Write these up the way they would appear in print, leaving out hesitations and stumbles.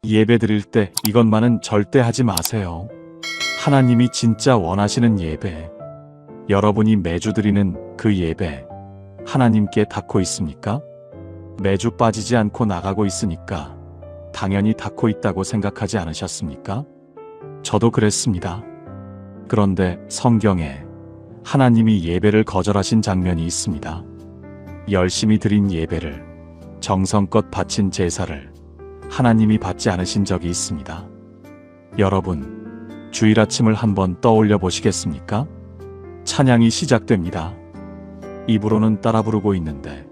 예배 드릴 때 이것만은 절대 하지 마세요. 하나님이 진짜 원하시는 예배, 여러분이 매주 드리는 그 예배, 하나님께 닿고 있습니까? 매주 빠지지 않고 나가고 있으니까 당연히 닿고 있다고 생각하지 않으셨습니까? 저도 그랬습니다. 그런데 성경에 하나님이 예배를 거절하신 장면이 있습니다. 열심히 드린 예배를, 정성껏 바친 제사를 하나님이 받지 않으신 적이 있습니다. 여러분, 주일 아침을 한번 떠올려 보시겠습니까? 찬양이 시작됩니다. 입으로는 따라 부르고 있는데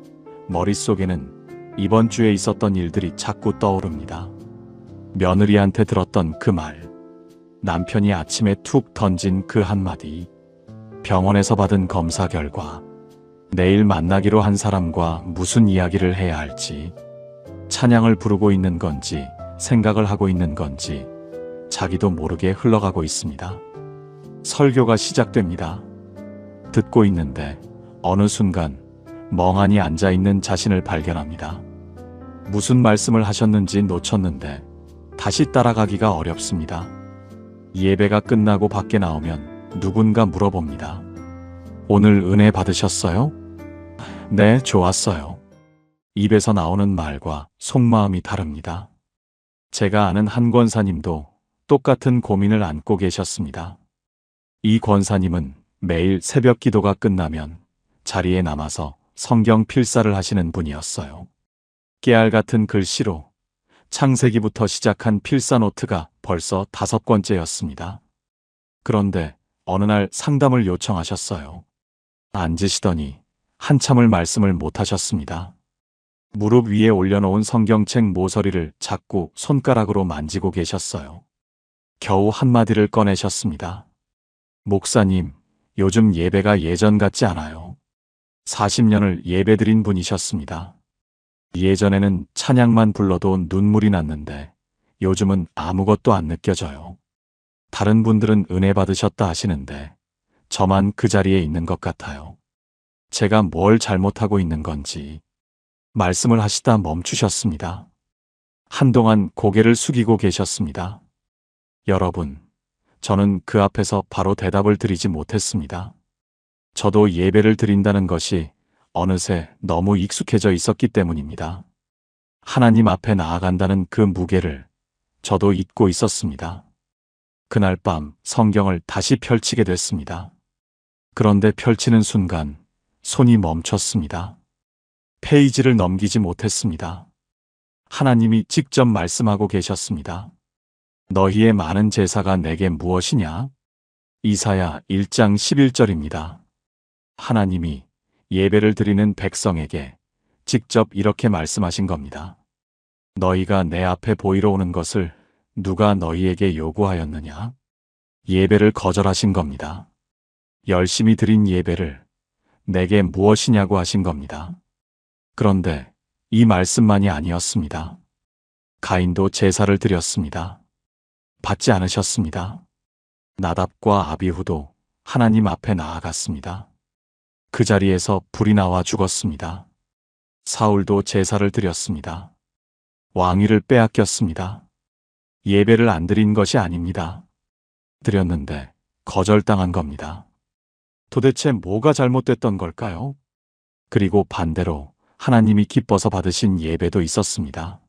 머릿속에는 이번 주에 있었던 일들이 자꾸 떠오릅니다. 며느리한테 들었던 그 말, 남편이 아침에 툭 던진 그 한마디, 병원에서 받은 검사 결과, 내일 만나기로 한 사람과 무슨 이야기를 해야 할지, 찬양을 부르고 있는 건지 생각을 하고 있는 건지 자기도 모르게 흘러가고 있습니다. 설교가 시작됩니다. 듣고 있는데 어느 순간 멍하니 앉아있는 자신을 발견합니다. 무슨 말씀을 하셨는지 놓쳤는데 다시 따라가기가 어렵습니다. 예배가 끝나고 밖에 나오면 누군가 물어봅니다. 오늘 은혜 받으셨어요? 네, 좋았어요. 입에서 나오는 말과 속마음이 다릅니다. 제가 아는 한 권사님도 똑같은 고민을 안고 계셨습니다. 이 권사님은 매일 새벽 기도가 끝나면 자리에 남아서 성경 필사를 하시는 분이었어요. 깨알 같은 글씨로 창세기부터 시작한 필사 노트가 벌써 5권째였습니다. 그런데 어느 날 상담을 요청하셨어요. 앉으시더니 한참을 말씀을 못하셨습니다. 무릎 위에 올려놓은 성경책 모서리를 자꾸 손가락으로 만지고 계셨어요. 겨우 한마디를 꺼내셨습니다. 목사님, 요즘 예배가 예전 같지 않아요. 40년을 예배드린 분이셨습니다. 예전에는 찬양만 불러도 눈물이 났는데 요즘은 아무것도 안 느껴져요. 다른 분들은 은혜 받으셨다 하시는데 저만 그 자리에 있는 것 같아요. 제가 뭘 잘못하고 있는 건지. 말씀을 하시다 멈추셨습니다. 한동안 고개를 숙이고 계셨습니다. 여러분, 저는 그 앞에서 바로 대답을 드리지 못했습니다. 저도 예배를 드린다는 것이 어느새 너무 익숙해져 있었기 때문입니다. 하나님 앞에 나아간다는 그 무게를 저도 잊고 있었습니다. 그날 밤 성경을 다시 펼치게 됐습니다. 그런데 펼치는 순간 손이 멈췄습니다. 페이지를 넘기지 못했습니다. 하나님이 직접 말씀하고 계셨습니다. 너희의 많은 제사가 내게 무엇이냐? 이사야 1장 11절입니다. 하나님이 예배를 드리는 백성에게 직접 이렇게 말씀하신 겁니다. 너희가 내 앞에 보이러 오는 것을 누가 너희에게 요구하였느냐? 예배를 거절하신 겁니다. 열심히 드린 예배를 내게 무엇이냐고 하신 겁니다. 그런데 이 말씀만이 아니었습니다. 가인도 제사를 드렸습니다. 받지 않으셨습니다. 나답과 아비후도 하나님 앞에 나아갔습니다. 그 자리에서 불이 나와 죽었습니다. 사울도 제사를 드렸습니다. 왕위를 빼앗겼습니다. 예배를 안 드린 것이 아닙니다. 드렸는데 거절당한 겁니다. 도대체 뭐가 잘못됐던 걸까요? 그리고 반대로 하나님이 기뻐서 받으신 예배도 있었습니다.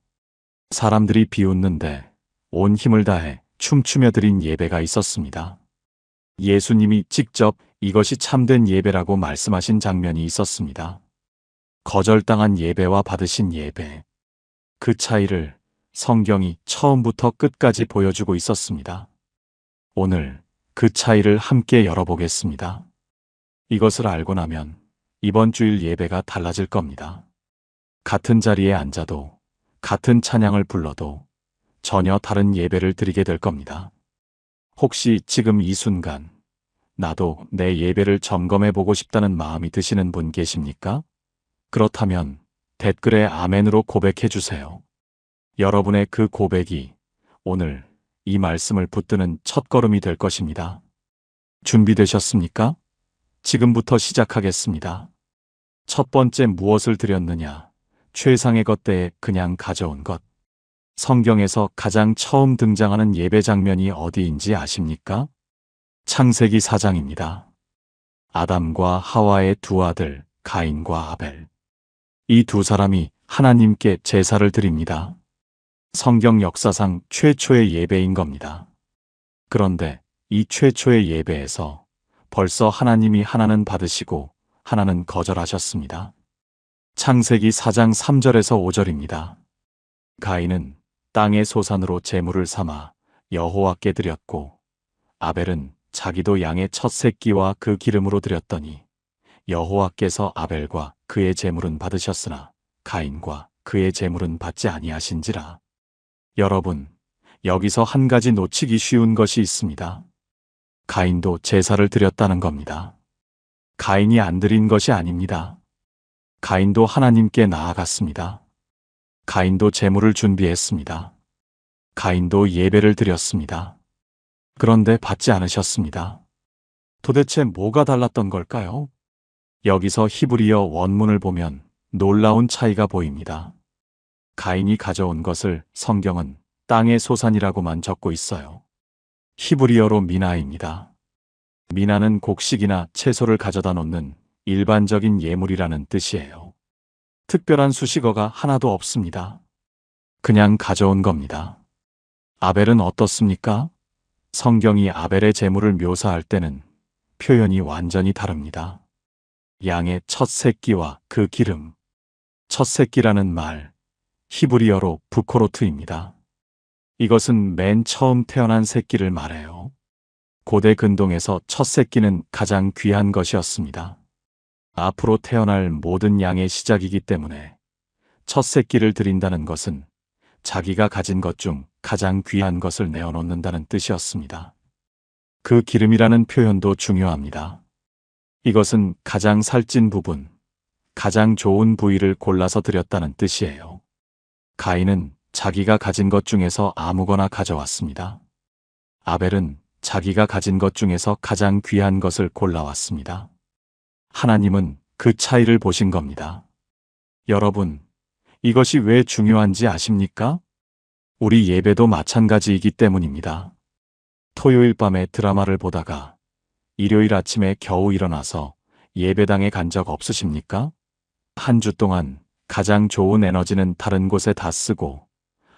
사람들이 비웃는데 온 힘을 다해 춤추며 드린 예배가 있었습니다. 예수님이 직접 이것이 참된 예배라고 말씀하신 장면이 있었습니다. 거절당한 예배와 받으신 예배. 그 차이를 성경이 처음부터 끝까지 보여주고 있었습니다. 오늘 그 차이를 함께 열어보겠습니다. 이것을 알고 나면 이번 주일 예배가 달라질 겁니다. 같은 자리에 앉아도, 같은 찬양을 불러도 전혀 다른 예배를 드리게 될 겁니다. 혹시 지금 이 순간 나도 내 예배를 점검해 보고 싶다는 마음이 드시는 분 계십니까? 그렇다면 댓글에 아멘으로 고백해 주세요. 여러분의 그 고백이 오늘 이 말씀을 붙드는 첫걸음이 될 것입니다. 준비되셨습니까? 지금부터 시작하겠습니다. 첫 번째, 무엇을 드렸느냐? 최상의 것 대에 그냥 가져온 것. 성경에서 가장 처음 등장하는 예배 장면이 어디인지 아십니까? 창세기 4장입니다. 아담과 하와의 두 아들 가인과 아벨. 이 두 사람이 하나님께 제사를 드립니다. 성경 역사상 최초의 예배인 겁니다. 그런데 이 최초의 예배에서 벌써 하나님이 하나는 받으시고 하나는 거절하셨습니다. 창세기 4장 3절에서 5절입니다. 가인은 땅의 소산으로 제물을 삼아 여호와께 드렸고 아벨은 자기도 양의 첫 새끼와 그 기름으로 드렸더니 여호와께서 아벨과 그의 제물은 받으셨으나 가인과 그의 제물은 받지 아니하신지라. 여러분, 여기서 한 가지 놓치기 쉬운 것이 있습니다. 가인도 제사를 드렸다는 겁니다. 가인이 안 드린 것이 아닙니다. 가인도 하나님께 나아갔습니다. 가인도 제물을 준비했습니다. 가인도 예배를 드렸습니다. 그런데 받지 않으셨습니다. 도대체 뭐가 달랐던 걸까요? 여기서 히브리어 원문을 보면 놀라운 차이가 보입니다. 가인이 가져온 것을 성경은 땅의 소산이라고만 적고 있어요. 히브리어로 미나입니다. 미나는 곡식이나 채소를 가져다 놓는 일반적인 예물이라는 뜻이에요. 특별한 수식어가 하나도 없습니다. 그냥 가져온 겁니다. 아벨은 어떻습니까? 성경이 아벨의 제물을 묘사할 때는 표현이 완전히 다릅니다. 양의 첫 새끼와 그 기름. 첫 새끼라는 말, 히브리어로 부코로트입니다. 이것은 맨 처음 태어난 새끼를 말해요. 고대 근동에서 첫 새끼는 가장 귀한 것이었습니다. 앞으로 태어날 모든 양의 시작이기 때문에 첫 새끼를 드린다는 것은 자기가 가진 것 중 가장 귀한 것을 내어놓는다는 뜻이었습니다. 그 기름이라는 표현도 중요합니다. 이것은 가장 살찐 부분, 가장 좋은 부위를 골라서 드렸다는 뜻이에요. 가인은 자기가 가진 것 중에서 아무거나 가져왔습니다. 아벨은 자기가 가진 것 중에서 가장 귀한 것을 골라왔습니다. 하나님은 그 차이를 보신 겁니다. 여러분, 이것이 왜 중요한지 아십니까? 우리 예배도 마찬가지이기 때문입니다. 토요일 밤에 드라마를 보다가 일요일 아침에 겨우 일어나서 예배당에 간 적 없으십니까? 한 주 동안 가장 좋은 에너지는 다른 곳에 다 쓰고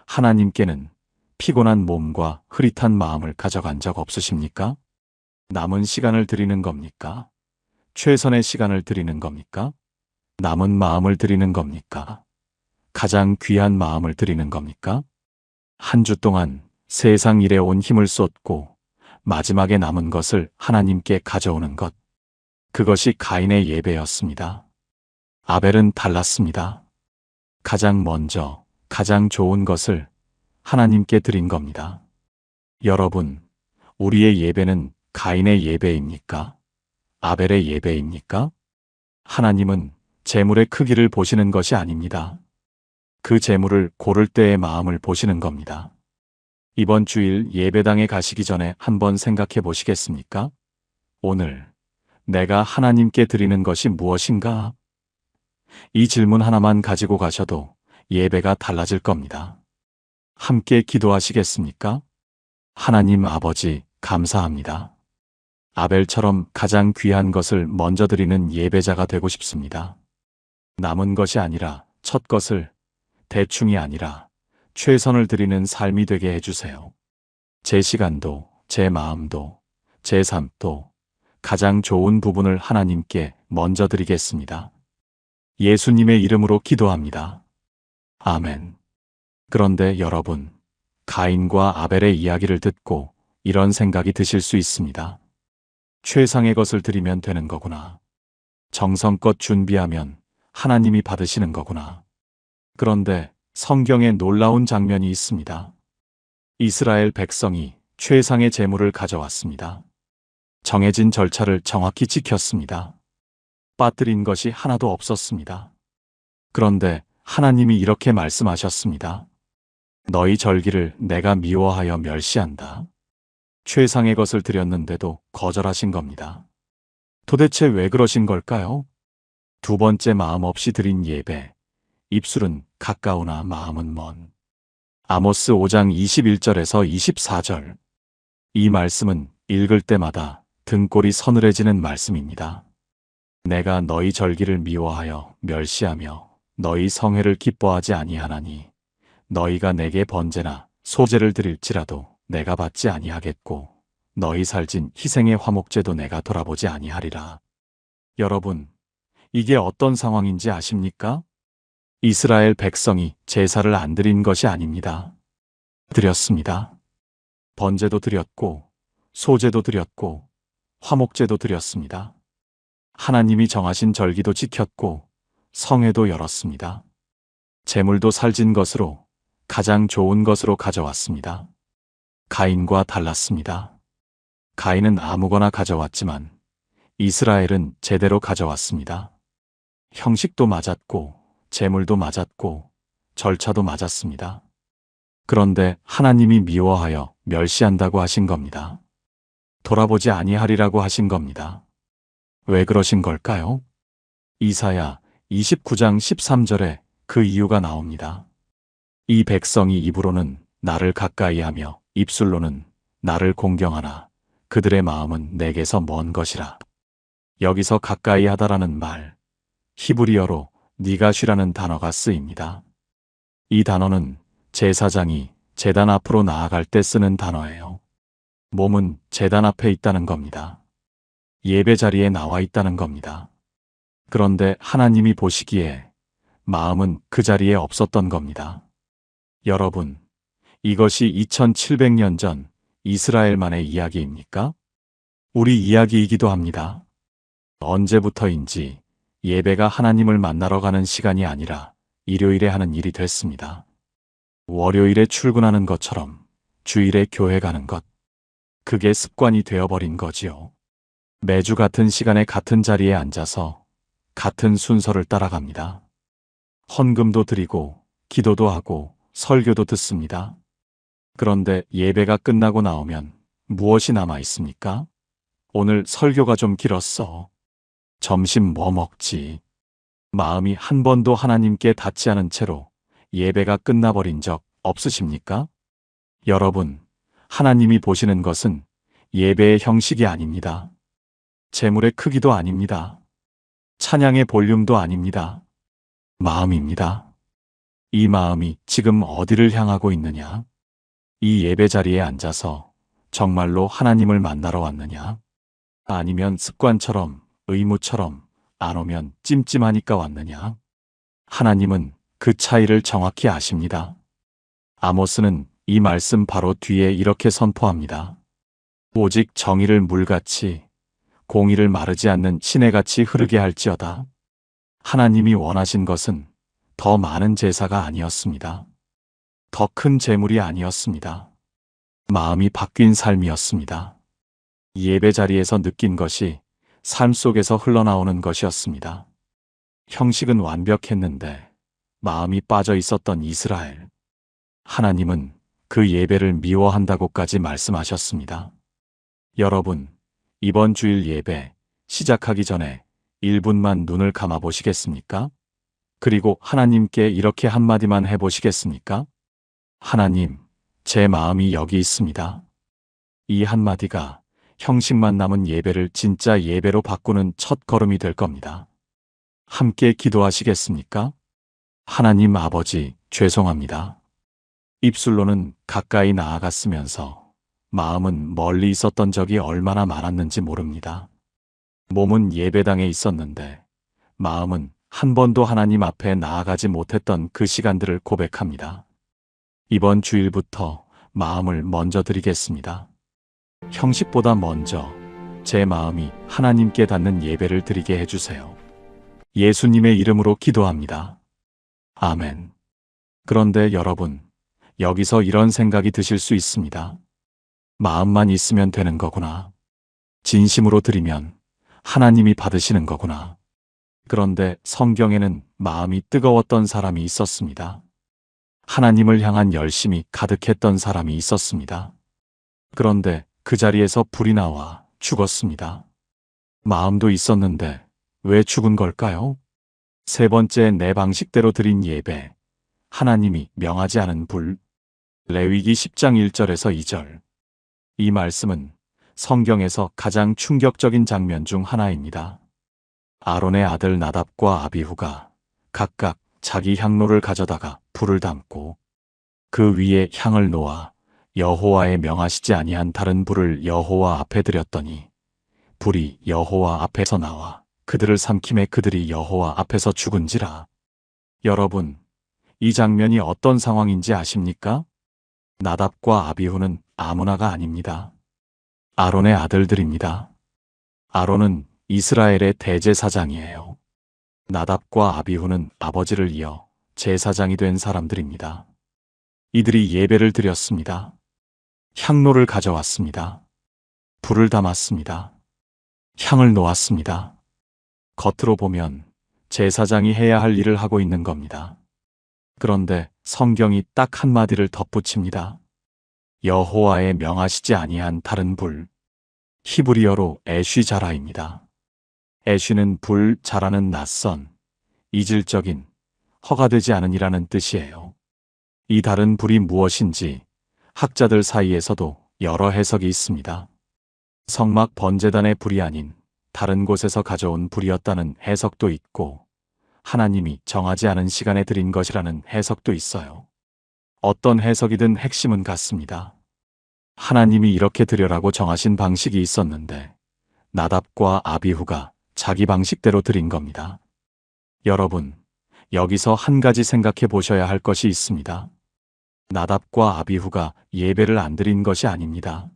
하나님께는 피곤한 몸과 흐릿한 마음을 가져간 적 없으십니까? 남은 시간을 드리는 겁니까? 최선의 시간을 드리는 겁니까? 남은 마음을 드리는 겁니까? 가장 귀한 마음을 드리는 겁니까? 한 주 동안 세상 일에 온 힘을 쏟고 마지막에 남은 것을 하나님께 가져오는 것. 그것이 가인의 예배였습니다. 아벨은 달랐습니다. 가장 먼저, 가장 좋은 것을 하나님께 드린 겁니다. 여러분, 우리의 예배는 가인의 예배입니까? 아벨의 예배입니까? 하나님은 제물의 크기를 보시는 것이 아닙니다. 그 제물을 고를 때의 마음을 보시는 겁니다. 이번 주일 예배당에 가시기 전에 한번 생각해 보시겠습니까? 오늘 내가 하나님께 드리는 것이 무엇인가? 이 질문 하나만 가지고 가셔도 예배가 달라질 겁니다. 함께 기도하시겠습니까? 하나님 아버지, 감사합니다. 아벨처럼 가장 귀한 것을 먼저 드리는 예배자가 되고 싶습니다. 남은 것이 아니라 첫 것을, 대충이 아니라 최선을 드리는 삶이 되게 해주세요. 제 시간도, 제 마음도, 제 삶도 가장 좋은 부분을 하나님께 먼저 드리겠습니다. 예수님의 이름으로 기도합니다. 아멘. 그런데 여러분, 가인과 아벨의 이야기를 듣고 이런 생각이 드실 수 있습니다. 최상의 것을 드리면 되는 거구나. 정성껏 준비하면 하나님이 받으시는 거구나. 그런데 성경에 놀라운 장면이 있습니다. 이스라엘 백성이 최상의 제물을 가져왔습니다. 정해진 절차를 정확히 지켰습니다. 빠뜨린 것이 하나도 없었습니다. 그런데 하나님이 이렇게 말씀하셨습니다. 너희 절기를 내가 미워하여 멸시한다. 최상의 것을 드렸는데도 거절하신 겁니다. 도대체 왜 그러신 걸까요? 두 번째 마음 없이 드린 예배. 입술은 가까우나 마음은 먼. 아모스 5장 21절에서 24절. 이 말씀은 읽을 때마다 등골이 서늘해지는 말씀입니다. 내가 너희 절기를 미워하여 멸시하며 너희 성회를 기뻐하지 아니하나니 너희가 내게 번제나 소제를 드릴지라도 내가 받지 아니하겠고 너희 살진 희생의 화목제도 내가 돌아보지 아니하리라. 여러분, 이게 어떤 상황인지 아십니까? 이스라엘 백성이 제사를 안 드린 것이 아닙니다. 드렸습니다. 번제도 드렸고 소제도 드렸고 화목제도 드렸습니다. 하나님이 정하신 절기도 지켰고 성회도 열었습니다. 제물도 살진 것으로 가장 좋은 것으로 가져왔습니다. 가인과 달랐습니다. 가인은 아무거나 가져왔지만 이스라엘은 제대로 가져왔습니다. 형식도 맞았고 제물도 맞았고 절차도 맞았습니다. 그런데 하나님이 미워하여 멸시한다고 하신 겁니다. 돌아보지 아니하리라고 하신 겁니다. 왜 그러신 걸까요? 이사야 29장 13절에 그 이유가 나옵니다. 이 백성이 입으로는 나를 가까이하며 입술로는 나를 공경하나 그들의 마음은 내게서 먼 것이라. 여기서 가까이하다라는 말, 히브리어로 니가쉬라는 단어가 쓰입니다. 이 단어는 제사장이 제단 앞으로 나아갈 때 쓰는 단어예요. 몸은 제단 앞에 있다는 겁니다. 예배 자리에 나와 있다는 겁니다. 그런데 하나님이 보시기에 마음은 그 자리에 없었던 겁니다. 여러분, 이것이 2700년 전 이스라엘만의 이야기입니까? 우리 이야기이기도 합니다. 언제부터인지 예배가 하나님을 만나러 가는 시간이 아니라 일요일에 하는 일이 됐습니다. 월요일에 출근하는 것처럼 주일에 교회 가는 것. 그게 습관이 되어버린 거지요. 매주 같은 시간에 같은 자리에 앉아서 같은 순서를 따라갑니다. 헌금도 드리고 기도도 하고 설교도 듣습니다. 그런데 예배가 끝나고 나오면 무엇이 남아 있습니까? 오늘 설교가 좀 길었어. 점심 뭐 먹지? 마음이 한 번도 하나님께 닿지 않은 채로 예배가 끝나버린 적 없으십니까? 여러분, 하나님이 보시는 것은 예배의 형식이 아닙니다. 제물의 크기도 아닙니다. 찬양의 볼륨도 아닙니다. 마음입니다. 이 마음이 지금 어디를 향하고 있느냐? 이 예배 자리에 앉아서 정말로 하나님을 만나러 왔느냐? 아니면 습관처럼, 의무처럼 안 오면 찜찜하니까 왔느냐? 하나님은 그 차이를 정확히 아십니다. 아모스는 이 말씀 바로 뒤에 이렇게 선포합니다. 오직 정의를 물같이 공의를 마르지 않는 시내같이 흐르게 할지어다. 하나님이 원하신 것은 더 많은 제사가 아니었습니다. 더 큰 제물이 아니었습니다. 마음이 바뀐 삶이었습니다. 예배 자리에서 느낀 것이 삶 속에서 흘러나오는 것이었습니다. 형식은 완벽했는데 마음이 빠져 있었던 이스라엘. 하나님은 그 예배를 미워한다고까지 말씀하셨습니다. 여러분, 이번 주일 예배 시작하기 전에 1분만 눈을 감아 보시겠습니까? 그리고 하나님께 이렇게 한마디만 해보시겠습니까? 하나님, 제 마음이 여기 있습니다. 이 한마디가 형식만 남은 예배를 진짜 예배로 바꾸는 첫 걸음이 될 겁니다. 함께 기도하시겠습니까? 하나님 아버지, 죄송합니다. 입술로는 가까이 나아갔으면서 마음은 멀리 있었던 적이 얼마나 많았는지 모릅니다. 몸은 예배당에 있었는데 마음은 한 번도 하나님 앞에 나아가지 못했던 그 시간들을 고백합니다. 이번 주일부터 마음을 먼저 드리겠습니다. 형식보다 먼저 제 마음이 하나님께 닿는 예배를 드리게 해주세요. 예수님의 이름으로 기도합니다. 아멘. 그런데 여러분, 여기서 이런 생각이 드실 수 있습니다. 마음만 있으면 되는 거구나. 진심으로 드리면 하나님이 받으시는 거구나. 그런데 성경에는 마음이 뜨거웠던 사람이 있었습니다. 하나님을 향한 열심이 가득했던 사람이 있었습니다. 그런데 그 자리에서 불이 나와 죽었습니다. 마음도 있었는데 왜 죽은 걸까요? 세 번째, 내 방식대로 드린 예배, 하나님이 명하지 않은 불. 레위기 10장 1절에서 2절. 이 말씀은 성경에서 가장 충격적인 장면 중 하나입니다. 아론의 아들 나답과 아비후가 각각 자기 향로를 가져다가 불을 담고 그 위에 향을 놓아 여호와의 명하시지 아니한 다른 불을 여호와 앞에 드렸더니 불이 여호와 앞에서 나와 그들을 삼킴에 그들이 여호와 앞에서 죽은지라. 여러분, 이 장면이 어떤 상황인지 아십니까? 나답과 아비후는 아무나가 아닙니다. 아론의 아들들입니다. 아론은 이스라엘의 대제사장이에요. 나답과 아비후는 아버지를 이어 제사장이 된 사람들입니다. 이들이 예배를 드렸습니다. 향로를 가져왔습니다. 불을 담았습니다. 향을 놓았습니다. 겉으로 보면 제사장이 해야 할 일을 하고 있는 겁니다. 그런데 성경이 딱 한마디를 덧붙입니다. 여호와의 명하시지 아니한 다른 불. 히브리어로 에쉬자라입니다. 에쉬는 불, 자라는 낯선, 이질적인, 허가되지 않은이라는 뜻이에요. 이 다른 불이 무엇인지 학자들 사이에서도 여러 해석이 있습니다. 성막 번제단의 불이 아닌 다른 곳에서 가져온 불이었다는 해석도 있고 하나님이 정하지 않은 시간에 드린 것이라는 해석도 있어요. 어떤 해석이든 핵심은 같습니다. 하나님이 이렇게 드려라고 정하신 방식이 있었는데 나답과 아비후가 자기 방식대로 드린 겁니다. 여러분, 여기서 한 가지 생각해 보셔야 할 것이 있습니다. 나답과 아비후가 예배를 안 드린 것이 아닙니다.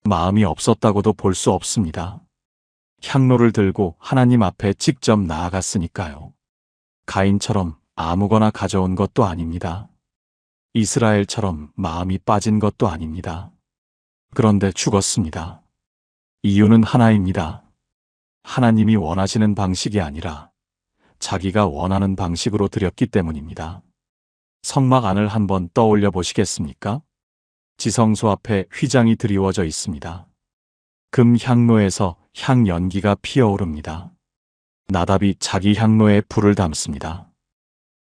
마음이 없었다고도 볼 수 없습니다. 향로를 들고 하나님 앞에 직접 나아갔으니까요. 가인처럼 아무거나 가져온 것도 아닙니다. 이스라엘처럼 마음이 빠진 것도 아닙니다. 그런데 죽었습니다. 이유는 하나입니다. 하나님이 원하시는 방식이 아니라 자기가 원하는 방식으로 드렸기 때문입니다. 성막 안을 한번 떠올려 보시겠습니까? 지성소 앞에 휘장이 드리워져 있습니다. 금 향로에서 향 연기가 피어오릅니다. 나답이 자기 향로에 불을 담습니다.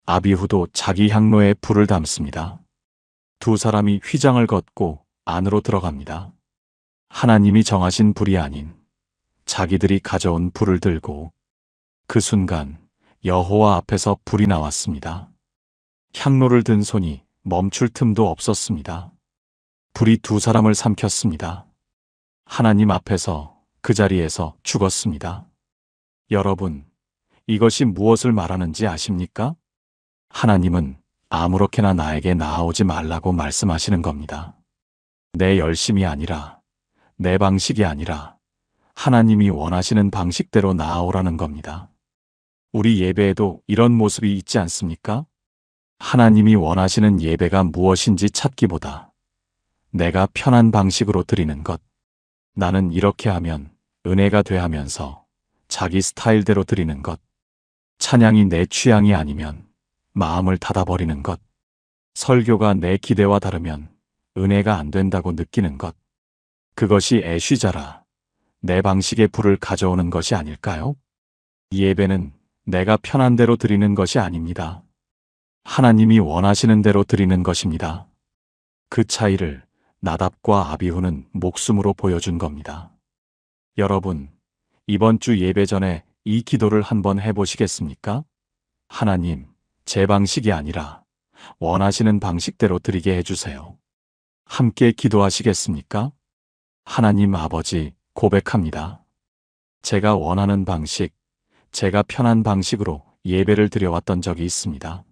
아비후도 자기 향로에 불을 담습니다. 두 사람이 휘장을 걷고 안으로 들어갑니다. 하나님이 정하신 불이 아닌 자기들이 가져온 불을 들고 그 순간 여호와 앞에서 불이 나왔습니다. 향로를 든 손이 멈출 틈도 없었습니다. 불이 두 사람을 삼켰습니다. 하나님 앞에서 그 자리에서 죽었습니다. 여러분, 이것이 무엇을 말하는지 아십니까? 하나님은 아무렇게나 나에게 나아오지 말라고 말씀하시는 겁니다. 내 열심이 아니라, 내 방식이 아니라 하나님이 원하시는 방식대로 나아오라는 겁니다. 우리 예배에도 이런 모습이 있지 않습니까? 하나님이 원하시는 예배가 무엇인지 찾기보다 내가 편한 방식으로 드리는 것, 나는 이렇게 하면 은혜가 돼 하면서 자기 스타일대로 드리는 것, 찬양이 내 취향이 아니면 마음을 닫아버리는 것, 설교가 내 기대와 다르면 은혜가 안 된다고 느끼는 것, 그것이 애쉬자라, 내 방식의 불을 가져오는 것이 아닐까요? 예배는 내가 편한 대로 드리는 것이 아닙니다. 하나님이 원하시는 대로 드리는 것입니다. 그 차이를 나답과 아비후는 목숨으로 보여준 겁니다. 여러분, 이번 주 예배 전에 이 기도를 한번 해보시겠습니까? 하나님, 제 방식이 아니라 원하시는 방식대로 드리게 해주세요. 함께 기도하시겠습니까? 하나님 아버지, 고백합니다. 제가 원하는 방식, 제가 편한 방식으로 예배를 드려왔던 적이 있습니다.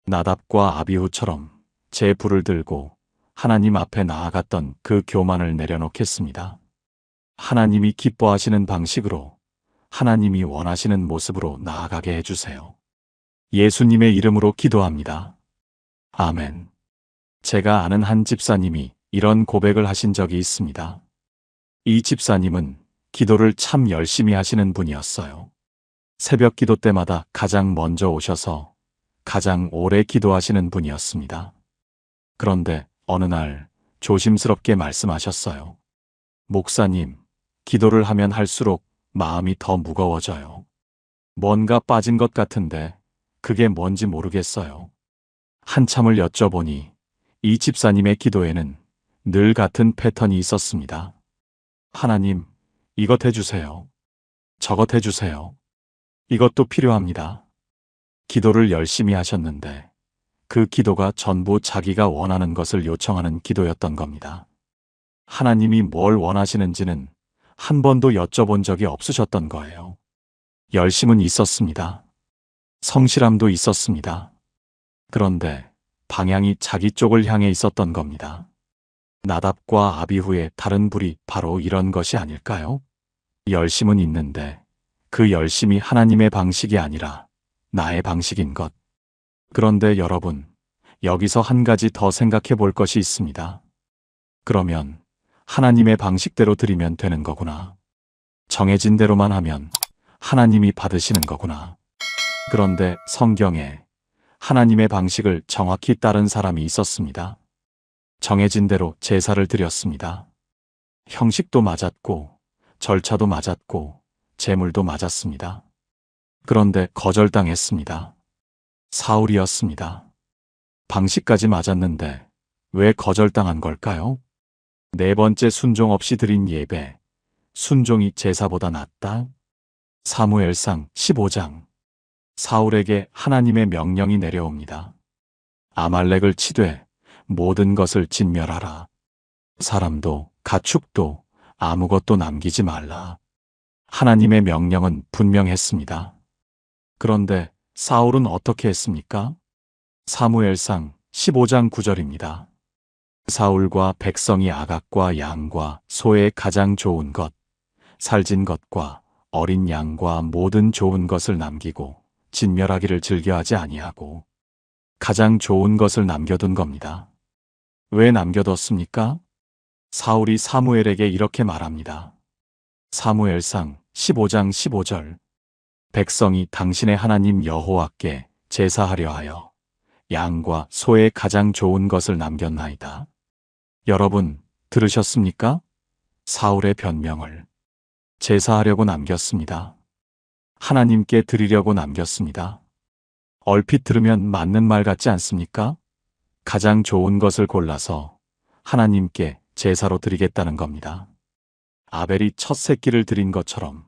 나답과 아비후처럼 제 불을 들고 하나님 앞에 나아갔던 그 교만을 내려놓겠습니다. 하나님이 기뻐하시는 방식으로, 하나님이 원하시는 모습으로 나아가게 해주세요. 예수님의 이름으로 기도합니다. 아멘. 제가 아는 한 집사님이 이런 고백을 하신 적이 있습니다. 이 집사님은 기도를 참 열심히 하시는 분이었어요. 새벽 기도 때마다 가장 먼저 오셔서 가장 오래 기도하시는 분이었습니다. 그런데 어느 날 조심스럽게 말씀하셨어요. 목사님, 기도를 하면 할수록 마음이 더 무거워져요. 뭔가 빠진 것 같은데 그게 뭔지 모르겠어요. 한참을 여쭤보니 이 집사님의 기도에는 늘 같은 패턴이 있었습니다. 하나님, 이것 해주세요. 저것 해주세요. 이것도 필요합니다. 기도를 열심히 하셨는데 그 기도가 전부 자기가 원하는 것을 요청하는 기도였던 겁니다. 하나님이 뭘 원하시는지는 한 번도 여쭤본 적이 없으셨던 거예요. 열심은 있었습니다. 성실함도 있었습니다. 그런데 방향이 자기 쪽을 향해 있었던 겁니다. 나답과 아비후의 다른 불이 바로 이런 것이 아닐까요? 열심은 있는데 그 열심이 하나님의 방식이 아니라 나의 방식인 것. 그런데 여러분, 여기서 한 가지 더 생각해 볼 것이 있습니다. 그러면 하나님의 방식대로 드리면 되는 거구나. 정해진 대로만 하면 하나님이 받으시는 거구나. 그런데 성경에 하나님의 방식을 정확히 따른 사람이 있었습니다. 정해진 대로 제사를 드렸습니다. 형식도 맞았고 절차도 맞았고 제물도 맞았습니다. 그런데 거절당했습니다. 사울이었습니다. 방식까지 맞았는데 왜 거절당한 걸까요? 네 번째 순종 없이 드린 예배, 순종이 제사보다 낫다? 사무엘상 15장. 사울에게 하나님의 명령이 내려옵니다. 아말렉을 치되 모든 것을 진멸하라. 사람도 가축도 아무것도 남기지 말라. 하나님의 명령은 분명했습니다. 그런데 사울은 어떻게 했습니까? 사무엘상 15장 9절입니다. 사울과 백성이 아각과 양과 소의 가장 좋은 것, 살진 것과 어린 양과 모든 좋은 것을 남기고 진멸하기를 즐겨하지 아니하고 가장 좋은 것을 남겨둔 겁니다. 왜 남겨뒀습니까? 사울이 사무엘에게 이렇게 말합니다. 사무엘상 15장 15절. 백성이 당신의 하나님 여호와께 제사하려 하여 양과 소의 가장 좋은 것을 남겼나이다. 여러분, 들으셨습니까? 사울의 변명을 제사하려고 남겼습니다. 하나님께 드리려고 남겼습니다. 얼핏 들으면 맞는 말 같지 않습니까? 가장 좋은 것을 골라서 하나님께 제사로 드리겠다는 겁니다. 아벨이 첫 새끼를 드린 것처럼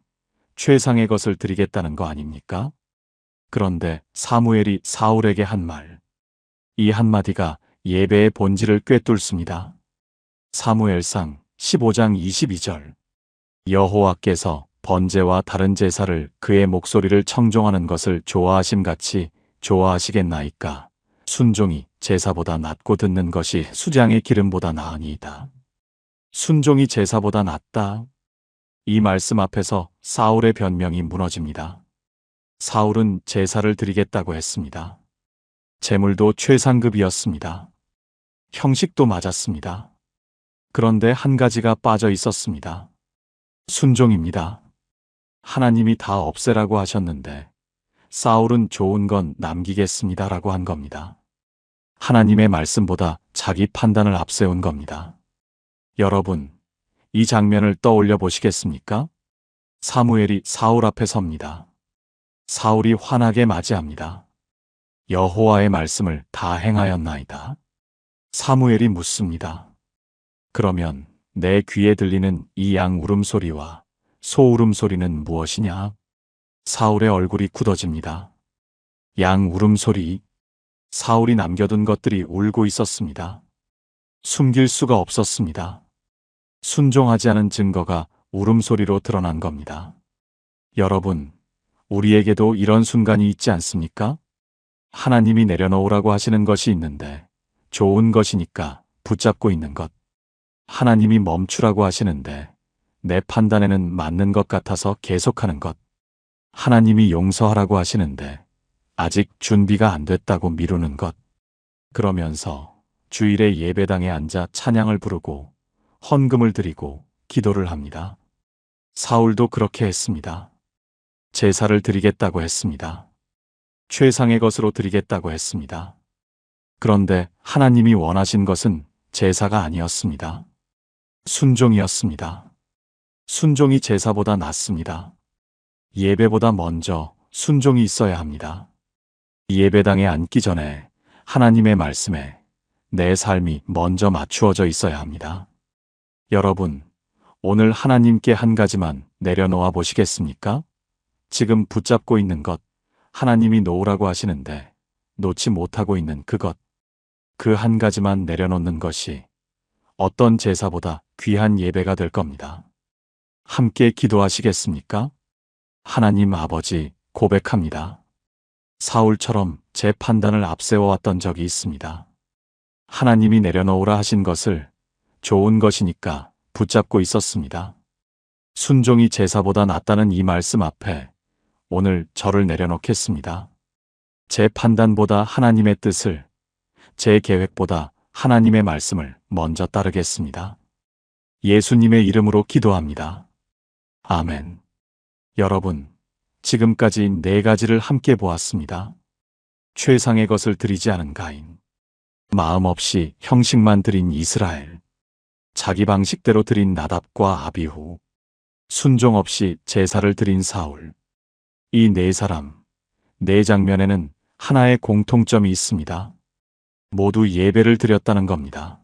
최상의 것을 드리겠다는 거 아닙니까? 그런데 사무엘이 사울에게 한 말, 이 한마디가 예배의 본질을 꿰뚫습니다. 사무엘상 15장 22절. 여호와께서 번제와 다른 제사를 그의 목소리를 청종하는 것을 좋아하심같이 좋아하시겠나이까. 순종이 제사보다 낫고 듣는 것이 수장의 기름보다 나으니이다. 순종이 제사보다 낫다. 이 말씀 앞에서 사울의 변명이 무너집니다. 사울은 제사를 드리겠다고 했습니다. 제물도 최상급이었습니다. 형식도 맞았습니다. 그런데 한 가지가 빠져 있었습니다. 순종입니다. 하나님이 다 없애라고 하셨는데 사울은 좋은 건 남기겠습니다라고 한 겁니다. 하나님의 말씀보다 자기 판단을 앞세운 겁니다. 여러분, 이 장면을 떠올려 보시겠습니까? 사무엘이 사울 앞에 섭니다. 사울이 환하게 맞이합니다. 여호와의 말씀을 다 행하였나이다. 사무엘이 묻습니다. 그러면 내 귀에 들리는 이 양 울음소리와 소 울음소리는 무엇이냐? 사울의 얼굴이 굳어집니다. 양 울음소리. 사울이 남겨둔 것들이 울고 있었습니다. 숨길 수가 없었습니다. 순종하지 않은 증거가 울음소리로 드러난 겁니다. 여러분, 우리에게도 이런 순간이 있지 않습니까? 하나님이 내려놓으라고 하시는 것이 있는데 좋은 것이니까 붙잡고 있는 것. 하나님이 멈추라고 하시는데 내 판단에는 맞는 것 같아서 계속하는 것. 하나님이 용서하라고 하시는데 아직 준비가 안 됐다고 미루는 것. 그러면서 주일에 예배당에 앉아 찬양을 부르고 헌금을 드리고 기도를 합니다. 사울도 그렇게 했습니다. 제사를 드리겠다고 했습니다. 최상의 것으로 드리겠다고 했습니다. 그런데 하나님이 원하신 것은 제사가 아니었습니다. 순종이었습니다. 순종이 제사보다 낫습니다. 예배보다 먼저 순종이 있어야 합니다. 예배당에 앉기 전에 하나님의 말씀에 내 삶이 먼저 맞추어져 있어야 합니다. 여러분, 오늘 하나님께 한 가지만 내려놓아 보시겠습니까? 지금 붙잡고 있는 것, 하나님이 놓으라고 하시는데 놓지 못하고 있는 그것, 그 한 가지만 내려놓는 것이 어떤 제사보다 귀한 예배가 될 겁니다. 함께 기도하시겠습니까? 하나님 아버지, 고백합니다. 사울처럼 제 판단을 앞세워왔던 적이 있습니다. 하나님이 내려놓으라 하신 것을 좋은 것이니까 붙잡고 있었습니다. 순종이 제사보다 낫다는 이 말씀 앞에 오늘 저를 내려놓겠습니다. 제 판단보다 하나님의 뜻을, 제 계획보다 하나님의 말씀을 먼저 따르겠습니다. 예수님의 이름으로 기도합니다. 아멘. 여러분, 지금까지 4가지를 함께 보았습니다. 최상의 것을 드리지 않은 가인, 마음 없이 형식만 드린 이스라엘, 자기 방식대로 드린 나답과 아비후, 순종 없이 제사를 드린 사울. 이 4사람, 4장면에는 하나의 공통점이 있습니다. 모두 예배를 드렸다는 겁니다.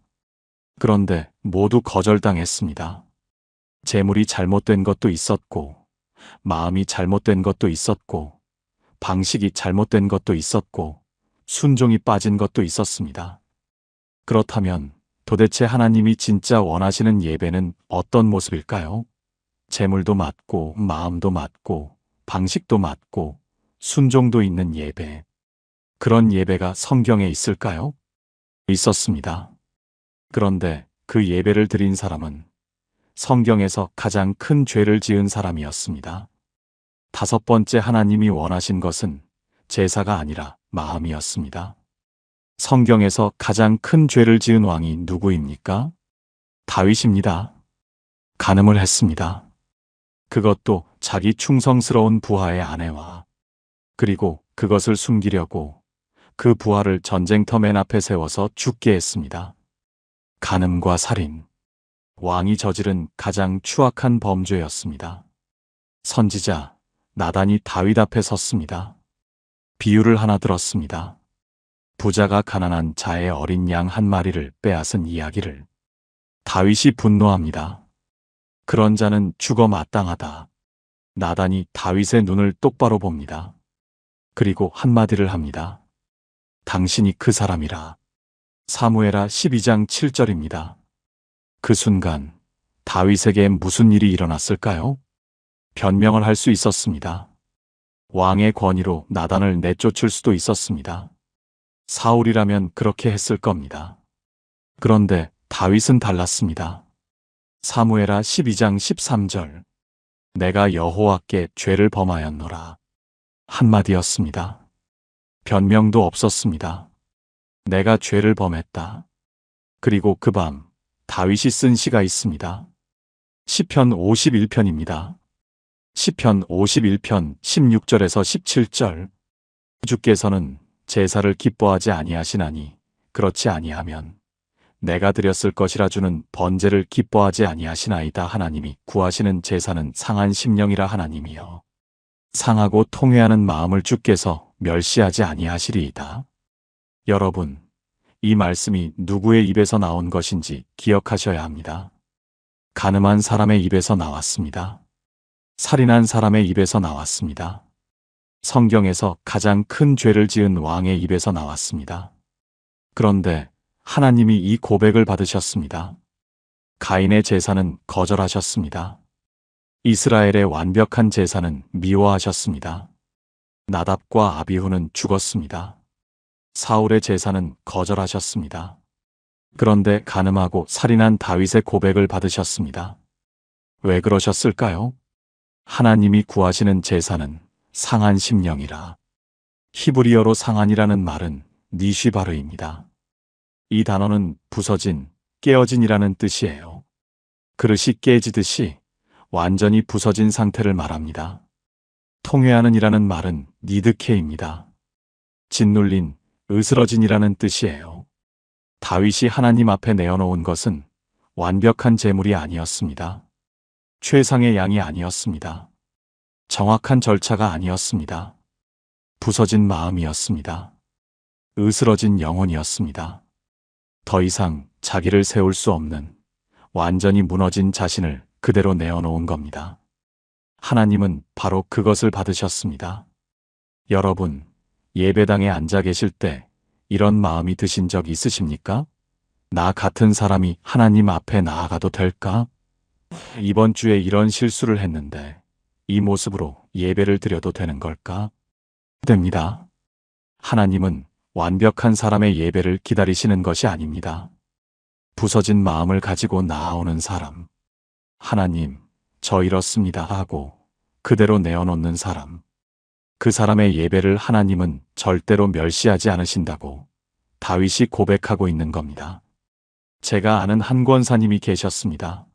그런데 모두 거절당했습니다. 제물이 잘못된 것도 있었고, 마음이 잘못된 것도 있었고, 방식이 잘못된 것도 있었고, 순종이 빠진 것도 있었습니다. 그렇다면 도대체 하나님이 진짜 원하시는 예배는 어떤 모습일까요? 제물도 맞고, 마음도 맞고, 방식도 맞고, 순종도 있는 예배. 그런 예배가 성경에 있을까요? 있었습니다. 그런데 그 예배를 드린 사람은 성경에서 가장 큰 죄를 지은 사람이었습니다. 5번째 하나님이 원하신 것은 제사가 아니라 마음이었습니다. 성경에서 가장 큰 죄를 지은 왕이 누구입니까? 다윗입니다. 간음을 했습니다. 그것도 자기 충성스러운 부하의 아내와, 그리고 그것을 숨기려고 그 부하를 전쟁터 맨 앞에 세워서 죽게 했습니다. 간음과 살인, 왕이 저지른 가장 추악한 범죄였습니다. 선지자 나단이 다윗 앞에 섰습니다. 비유를 하나 들었습니다. 부자가 가난한 자의 어린 양 한 마리를 빼앗은 이야기를. 다윗이 분노합니다. 그런 자는 죽어 마땅하다. 나단이 다윗의 눈을 똑바로 봅니다. 그리고 한마디를 합니다. 당신이 그 사람이라. 사무엘하 12장 7절입니다. 그 순간 다윗에게 무슨 일이 일어났을까요? 변명을 할 수 있었습니다. 왕의 권위로 나단을 내쫓을 수도 있었습니다. 사울이라면 그렇게 했을 겁니다. 그런데 다윗은 달랐습니다. 사무엘하 12장 13절. 내가 여호와께 죄를 범하였노라. 한마디였습니다. 변명도 없었습니다. 내가 죄를 범했다. 그리고 그 밤 다윗이 쓴 시가 있습니다. 시편 51편입니다. 시편 51편 16절에서 17절. 주께서는 제사를 기뻐하지 아니하시나니 그렇지 아니하면 내가 드렸을 것이라 주는 번제를 기뻐하지 아니하시나이다. 하나님이 구하시는 제사는 상한 심령이라. 하나님이여 상하고 통회하는 마음을 주께서 멸시하지 아니하시리이다. 여러분, 이 말씀이 누구의 입에서 나온 것인지 기억하셔야 합니다. 간음한 사람의 입에서 나왔습니다. 살인한 사람의 입에서 나왔습니다. 성경에서 가장 큰 죄를 지은 왕의 입에서 나왔습니다. 그런데 하나님이 이 고백을 받으셨습니다. 가인의 제사는 거절하셨습니다. 이스라엘의 완벽한 제사는 미워하셨습니다. 나답과 아비후는 죽었습니다. 사울의 제사는 거절하셨습니다. 그런데 간음하고 살인한 다윗의 고백을 받으셨습니다. 왜 그러셨을까요? 하나님이 구하시는 제사는 상한 심령이라. 히브리어로 상한이라는 말은 니쉬바르입니다. 이 단어는 부서진, 깨어진이라는 뜻이에요. 그릇이 깨지듯이 완전히 부서진 상태를 말합니다. 통회하는 이라는 말은 니드케입니다. 짓눌린, 으스러진이라는 뜻이에요. 다윗이 하나님 앞에 내어놓은 것은 완벽한 제물이 아니었습니다. 최상의 양이 아니었습니다. 정확한 절차가 아니었습니다. 부서진 마음이었습니다. 으스러진 영혼이었습니다. 더 이상 자기를 세울 수 없는 완전히 무너진 자신을 그대로 내어놓은 겁니다. 하나님은 바로 그것을 받으셨습니다. 여러분, 예배당에 앉아 계실 때 이런 마음이 드신 적 있으십니까? 나 같은 사람이 하나님 앞에 나아가도 될까? 이번 주에 이런 실수를 했는데 이 모습으로 예배를 드려도 되는 걸까? 됩니다. 하나님은 완벽한 사람의 예배를 기다리시는 것이 아닙니다. 부서진 마음을 가지고 나아오는 사람, 하나님, 저 이렇습니다 하고 그대로 내어놓는 사람, 그 사람의 예배를 하나님은 절대로 멸시하지 않으신다고 다윗이 고백하고 있는 겁니다. 제가 아는 한 권사님이 계셨습니다.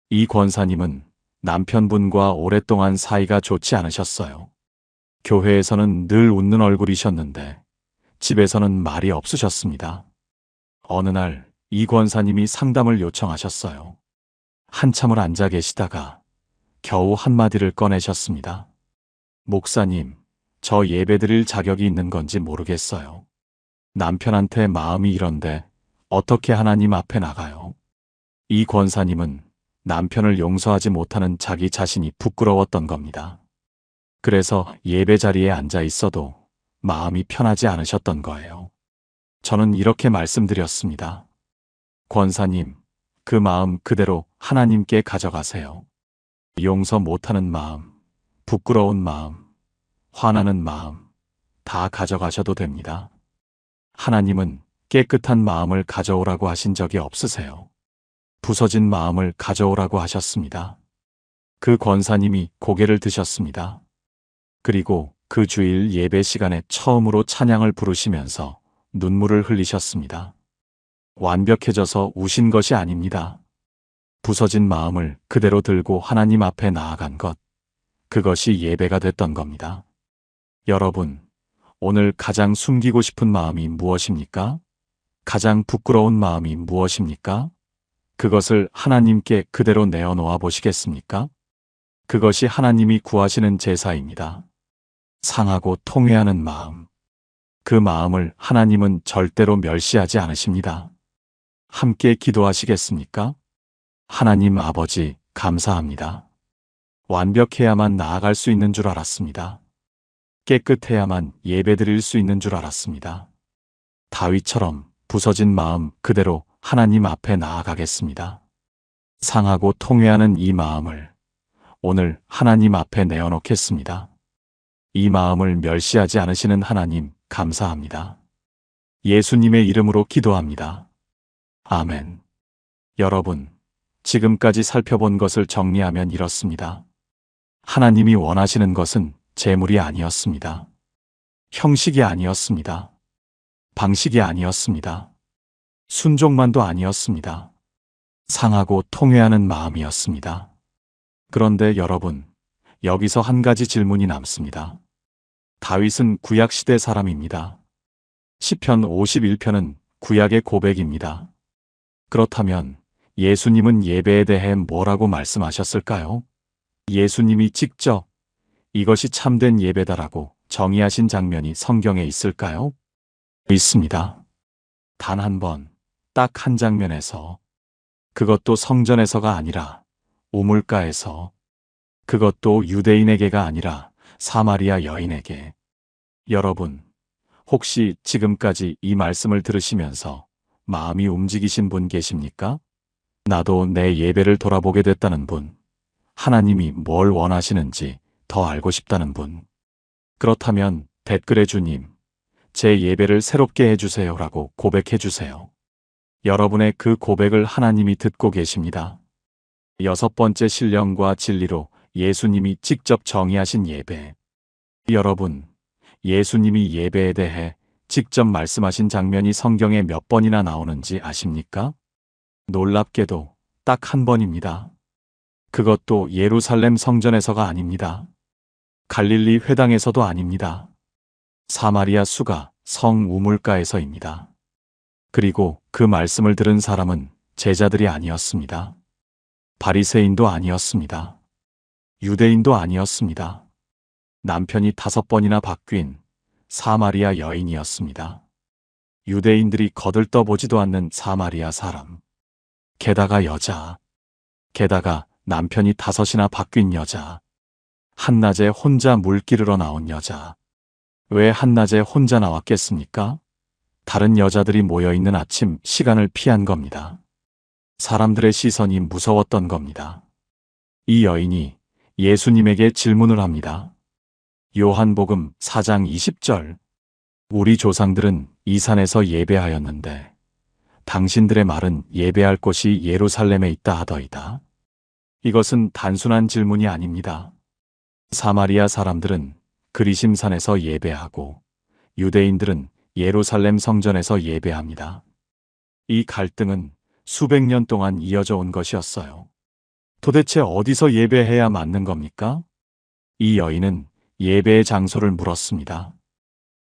이 권사님은 남편분과 오랫동안 사이가 좋지 않으셨어요. 교회에서는 늘 웃는 얼굴이셨는데 집에서는 말이 없으셨습니다. 어느 날 이 권사님이 상담을 요청하셨어요. 한참을 앉아 계시다가 겨우 한마디를 꺼내셨습니다. 목사님, 저 예배드릴 자격이 있는 건지 모르겠어요. 남편한테 마음이 이런데 어떻게 하나님 앞에 나가요? 이 권사님은 남편을 용서하지 못하는 자기 자신이 부끄러웠던 겁니다. 그래서 예배 자리에 앉아 있어도 마음이 편하지 않으셨던 거예요. 저는 이렇게 말씀드렸습니다. 권사님, 그 마음 그대로 하나님께 가져가세요. 용서 못하는 마음, 부끄러운 마음, 화나는 마음 다 가져가셔도 됩니다. 하나님은 깨끗한 마음을 가져오라고 하신 적이 없으세요. 부서진 마음을 가져오라고 하셨습니다. 그 권사님이 고개를 드셨습니다. 그리고 그 주일 예배 시간에 처음으로 찬양을 부르시면서 눈물을 흘리셨습니다. 완벽해져서 우신 것이 아닙니다. 부서진 마음을 그대로 들고 하나님 앞에 나아간 것, 그것이 예배가 됐던 겁니다. 여러분, 오늘 가장 숨기고 싶은 마음이 무엇입니까? 가장 부끄러운 마음이 무엇입니까? 그것을 하나님께 그대로 내어놓아 보시겠습니까? 그것이 하나님이 구하시는 제사입니다. 상하고 통회하는 마음. 그 마음을 하나님은 절대로 멸시하지 않으십니다. 함께 기도하시겠습니까? 하나님 아버지, 감사합니다. 완벽해야만 나아갈 수 있는 줄 알았습니다. 깨끗해야만 예배드릴 수 있는 줄 알았습니다. 다윗처럼 부서진 마음 그대로 하나님 앞에 나아가겠습니다. 상하고 통회하는 이 마음을 오늘 하나님 앞에 내어놓겠습니다. 이 마음을 멸시하지 않으시는 하나님 감사합니다. 예수님의 이름으로 기도합니다. 아멘. 여러분, 지금까지 살펴본 것을 정리하면 이렇습니다. 하나님이 원하시는 것은 재물이 아니었습니다. 형식이 아니었습니다. 방식이 아니었습니다. 순종만도 아니었습니다. 상하고 통회하는 마음이었습니다. 그런데 여러분, 여기서 한 가지 질문이 남습니다. 다윗은 구약시대 사람입니다. 시편 51편은 구약의 고백입니다. 그렇다면 예수님은 예배에 대해 뭐라고 말씀하셨을까요? 예수님이 직접 이것이 참된 예배다라고 정의하신 장면이 성경에 있을까요? 있습니다. 단 한 번, 딱 한 장면에서, 그것도 성전에서가 아니라 우물가에서, 그것도 유대인에게가 아니라 사마리아 여인에게. 여러분, 혹시 지금까지 이 말씀을 들으시면서 마음이 움직이신 분 계십니까? 나도 내 예배를 돌아보게 됐다는 분, 하나님이 뭘 원하시는지 더 알고 싶다는 분. 그렇다면 댓글에 주님, 제 예배를 새롭게 해주세요라고 고백해주세요. 여러분의 그 고백을 하나님이 듣고 계십니다. 6번째 신령과 진리로 예수님이 직접 정의하신 예배. 여러분, 예수님이 예배에 대해 직접 말씀하신 장면이 성경에 몇 번이나 나오는지 아십니까? 놀랍게도 딱 한 번입니다. 그것도 예루살렘 성전에서가 아닙니다. 갈릴리 회당에서도 아닙니다. 사마리아 수가 성 우물가에서입니다. 그리고 그 말씀을 들은 사람은 제자들이 아니었습니다. 바리새인도 아니었습니다. 유대인도 아니었습니다. 남편이 5번이나 바뀐 사마리아 여인이었습니다. 유대인들이 거들떠보지도 않는 사마리아 사람. 게다가 여자. 게다가 남편이 5이나 바뀐 여자. 한낮에 혼자 물 기르러 나온 여자. 왜 한낮에 혼자 나왔겠습니까? 다른 여자들이 모여있는 아침 시간을 피한 겁니다. 사람들의 시선이 무서웠던 겁니다. 이 여인이 예수님에게 질문을 합니다. 요한복음 4장 20절. 우리 조상들은 이 산에서 예배하였는데 당신들의 말은 예배할 곳이 예루살렘에 있다 하더이다. 이것은 단순한 질문이 아닙니다. 사마리아 사람들은 그리심산에서 예배하고 유대인들은 예루살렘 성전에서 예배합니다. 이 갈등은 수백 년 동안 이어져 온 것이었어요. 도대체 어디서 예배해야 맞는 겁니까? 이 여인은 예배의 장소를 물었습니다.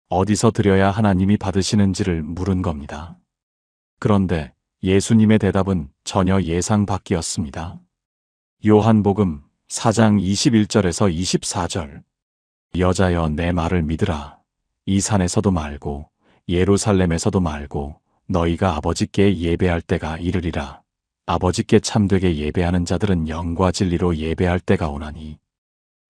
어디서 드려야 하나님이 받으시는지를 물은 겁니다. 그런데 예수님의 대답은 전혀 예상 밖이었습니다. 요한복음 4장 21절에서 24절. 여자여 내 말을 믿으라. 이 산에서도 말고 예루살렘에서도 말고 너희가 아버지께 예배할 때가 이르리라. 아버지께 참되게 예배하는 자들은 영과 진리로 예배할 때가 오나니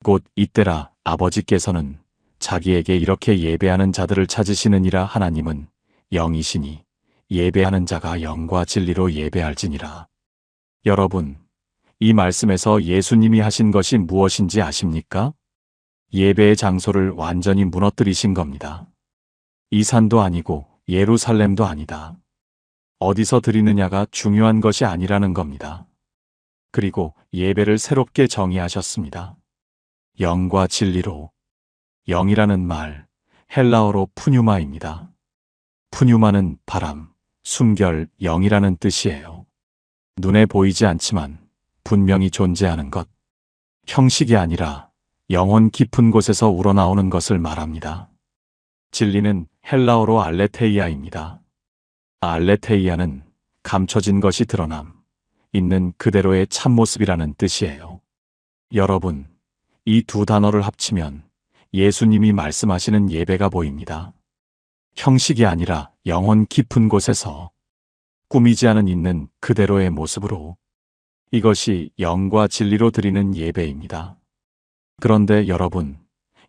곧 이때라. 아버지께서는 자기에게 이렇게 예배하는 자들을 찾으시느니라. 하나님은 영이시니 예배하는 자가 영과 진리로 예배할지니라. 여러분, 이 말씀에서 예수님이 하신 것이 무엇인지 아십니까? 예배의 장소를 완전히 무너뜨리신 겁니다. 이 산도 아니고 예루살렘도 아니다. 어디서 드리느냐가 중요한 것이 아니라는 겁니다. 그리고 예배를 새롭게 정의하셨습니다. 영과 진리로. 영이라는 말, 헬라어로 푸뉴마입니다. 푸뉴마는 바람, 숨결, 영이라는 뜻이에요. 눈에 보이지 않지만 분명히 존재하는 것. 형식이 아니라 영혼 깊은 곳에서 우러나오는 것을 말합니다. 진리는 헬라어로 알레테이아입니다. 알레테이아는 감춰진 것이 드러남, 있는 그대로의 참모습이라는 뜻이에요. 여러분, 이 두 단어를 합치면 예수님이 말씀하시는 예배가 보입니다. 형식이 아니라 영혼 깊은 곳에서 꾸미지 않은 있는 그대로의 모습으로. 이것이 영과 진리로 드리는 예배입니다. 그런데 여러분,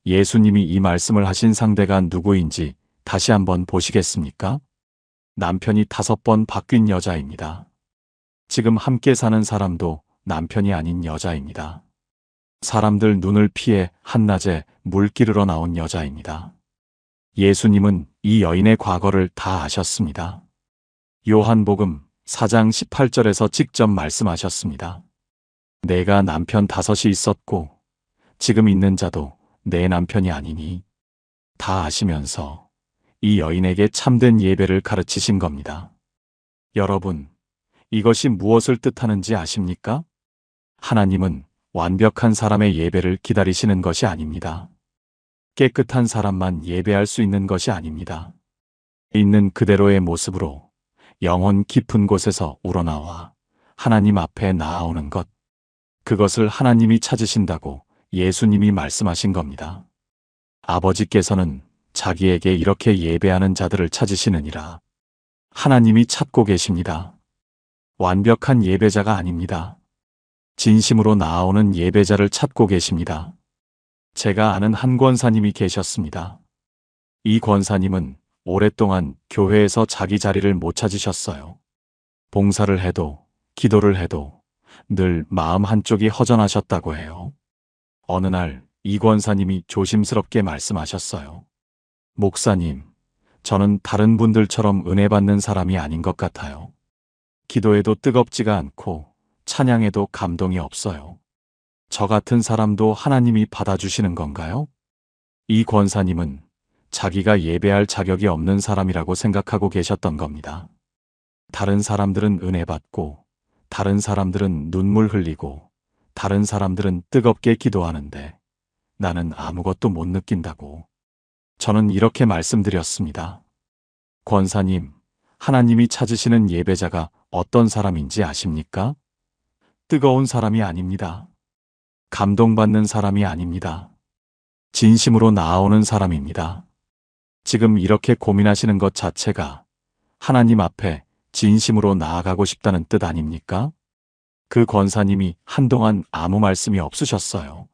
예수님이 이 말씀을 하신 상대가 누구인지 다시 한번 보시겠습니까? 남편이 5번 바뀐 여자입니다. 지금 함께 사는 사람도 남편이 아닌 여자입니다. 사람들 눈을 피해 한낮에 물 기르러 나온 여자입니다. 예수님은 이 여인의 과거를 다 아셨습니다. 요한복음 4장 18절에서 직접 말씀하셨습니다. 내가 남편 5이 있었고 지금 있는 자도 내 남편이 아니니. 다 아시면서 이 여인에게 참된 예배를 가르치신 겁니다. 여러분, 이것이 무엇을 뜻하는지 아십니까? 하나님은 완벽한 사람의 예배를 기다리시는 것이 아닙니다. 깨끗한 사람만 예배할 수 있는 것이 아닙니다. 있는 그대로의 모습으로 영혼 깊은 곳에서 우러나와 하나님 앞에 나아오는 것. 그것을 하나님이 찾으신다고 예수님이 말씀하신 겁니다. 아버지께서는 자기에게 이렇게 예배하는 자들을 찾으시느니라. 하나님이 찾고 계십니다. 완벽한 예배자가 아닙니다. 진심으로 나아오는 예배자를 찾고 계십니다. 제가 아는 한 권사님이 계셨습니다. 이 권사님은 오랫동안 교회에서 자기 자리를 못 찾으셨어요. 봉사를 해도 기도를 해도 늘 마음 한쪽이 허전하셨다고 해요. 어느 날 이 권사님이 조심스럽게 말씀하셨어요. 목사님, 저는 다른 분들처럼 은혜 받는 사람이 아닌 것 같아요. 기도해도 뜨겁지가 않고 찬양해도 감동이 없어요. 저 같은 사람도 하나님이 받아주시는 건가요? 이 권사님은 자기가 예배할 자격이 없는 사람이라고 생각하고 계셨던 겁니다. 다른 사람들은 은혜 받고, 다른 사람들은 눈물 흘리고, 다른 사람들은 뜨겁게 기도하는데 나는 아무것도 못 느낀다고. 저는 이렇게 말씀드렸습니다. 권사님, 하나님이 찾으시는 예배자가 어떤 사람인지 아십니까? 뜨거운 사람이 아닙니다. 감동받는 사람이 아닙니다. 진심으로 나아오는 사람입니다. 지금 이렇게 고민하시는 것 자체가 하나님 앞에 진심으로 나아가고 싶다는 뜻 아닙니까? 그 권사님이 한동안 아무 말씀이 없으셨어요.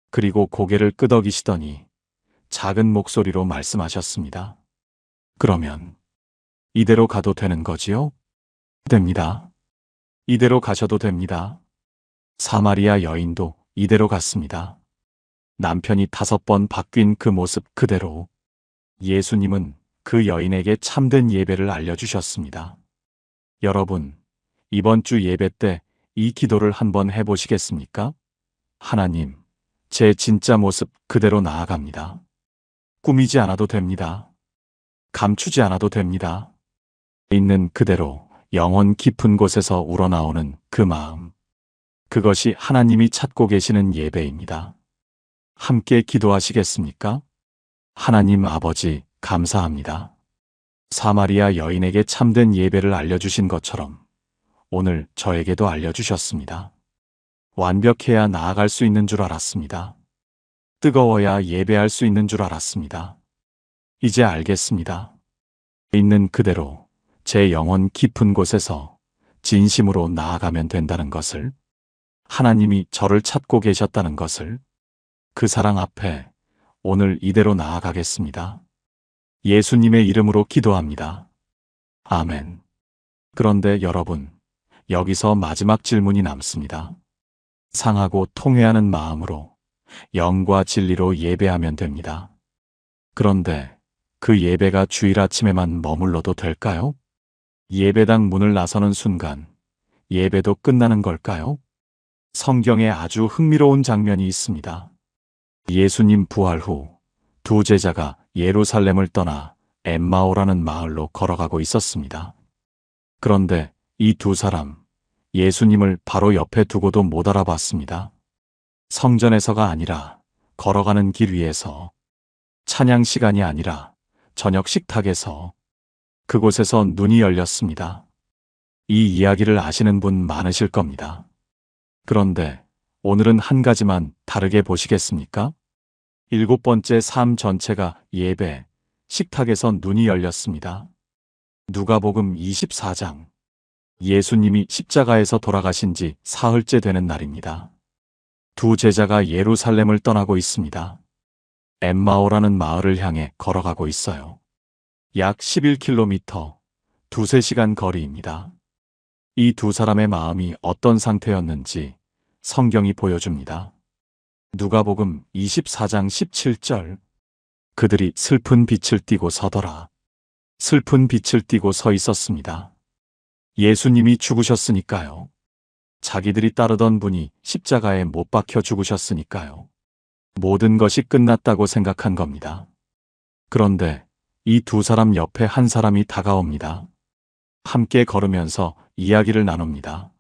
그리고 고개를 끄덕이시더니 작은 목소리로 말씀하셨습니다. 그러면 이대로 가도 되는 거지요? 됩니다. 이대로 가셔도 됩니다. 사마리아 여인도 이대로 갔습니다. 남편이 5번 바뀐 그 모습 그대로 예수님은 그 여인에게 참된 예배를 알려주셨습니다. 여러분, 이번 주 예배 때 이 기도를 한번 해보시겠습니까? 하나님, 제 진짜 모습 그대로 나아갑니다. 꾸미지 않아도 됩니다. 감추지 않아도 됩니다. 있는 그대로 영혼 깊은 곳에서 우러나오는 그 마음. 그것이 하나님이 찾고 계시는 예배입니다. 함께 기도하시겠습니까? 하나님 아버지, 감사합니다. 사마리아 여인에게 참된 예배를 알려주신 것처럼 오늘 저에게도 알려주셨습니다. 완벽해야 나아갈 수 있는 줄 알았습니다. 뜨거워야 예배할 수 있는 줄 알았습니다. 이제 알겠습니다. 있는 그대로 제 영혼 깊은 곳에서 진심으로 나아가면 된다는 것을, 하나님이 저를 찾고 계셨다는 것을, 그 사랑 앞에 오늘 이대로 나아가겠습니다. 예수님의 이름으로 기도합니다. 아멘. 그런데 여러분, 여기서 마지막 질문이 남습니다. 상하고 통회하는 마음으로 영과 진리로 예배하면 됩니다. 그런데 그 예배가 주일 아침에만 머물러도 될까요? 예배당 문을 나서는 순간 예배도 끝나는 걸까요? 성경에 아주 흥미로운 장면이 있습니다. 예수님 부활 후 두 제자가 예루살렘을 떠나 엠마오라는 마을로 걸어가고 있었습니다. 그런데 이 두 사람, 예수님을 바로 옆에 두고도 못 알아봤습니다. 성전에서가 아니라 걸어가는 길 위에서, 찬양 시간이 아니라 저녁 식탁에서, 그곳에서 눈이 열렸습니다. 이 이야기를 아시는 분 많으실 겁니다. 그런데 오늘은 한 가지만 다르게 보시겠습니까? 7번째 삶 전체가 예배, 식탁에서 눈이 열렸습니다. 누가복음 24장. 예수님이 십자가에서 돌아가신 지 사흘째 되는 날입니다. 두 제자가 예루살렘을 떠나고 있습니다. 엠마오라는 마을을 향해 걸어가고 있어요. 약 11km, 2~3시간 거리입니다. 이 두 사람의 마음이 어떤 상태였는지 성경이 보여줍니다. 누가복음 24장 17절. 그들이 슬픈 빛을 띠고 서더라. 슬픈 빛을 띠고 서 있었습니다. 예수님이 죽으셨으니까요. 자기들이 따르던 분이 십자가에 못 박혀 죽으셨으니까요. 모든 것이 끝났다고 생각한 겁니다. 그런데 이 두 사람 옆에 한 사람이 다가옵니다. 함께 걸으면서 이야기를 나눕니다.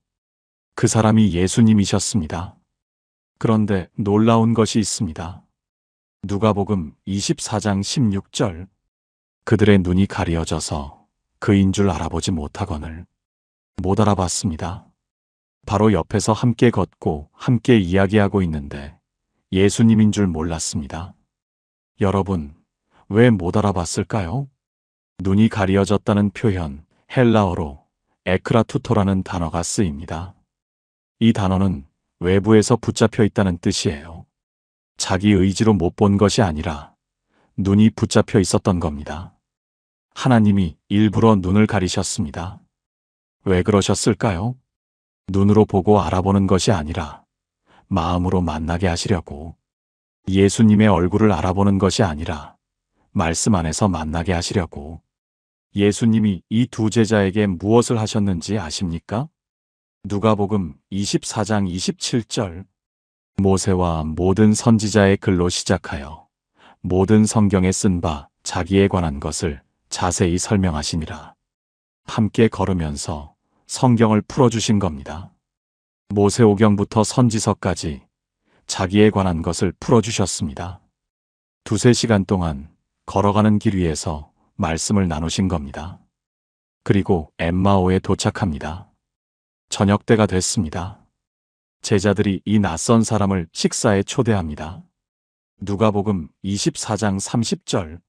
그 사람이 예수님이셨습니다. 그런데 놀라운 것이 있습니다. 누가복음 24장 16절. 그들의 눈이 가리어져서 그인 줄 알아보지 못하거늘 못 알아봤습니다. 바로 옆에서 함께 걷고 함께 이야기하고 있는데 예수님인 줄 몰랐습니다. 여러분, 왜 못 알아봤을까요? 눈이 가리어졌다는 표현, 헬라어로 에크라투토라는 단어가 쓰입니다. 이 단어는 외부에서 붙잡혀 있다는 뜻이에요. 자기 의지로 못 본 것이 아니라 눈이 붙잡혀 있었던 겁니다. 하나님이 일부러 눈을 가리셨습니다. 왜 그러셨을까요? 눈으로 보고 알아보는 것이 아니라 마음으로 만나게 하시려고, 예수님의 얼굴을 알아보는 것이 아니라 말씀 안에서 만나게 하시려고. 예수님이 이 두 제자에게 무엇을 하셨는지 아십니까? 누가복음 24장 27절. 모세와 모든 선지자의 글로 시작하여 모든 성경에 쓴 바 자기에 관한 것을 자세히 설명하시니라. 함께 걸으면서 성경을 풀어주신 겁니다. 모세오경부터 선지서까지 자기에 관한 것을 풀어주셨습니다. 2~3시간 동안 걸어가는 길 위에서 말씀을 나누신 겁니다. 그리고 엠마오에 도착합니다. 저녁 때가 됐습니다. 제자들이 이 낯선 사람을 식사에 초대합니다. 누가복음 24장 30절.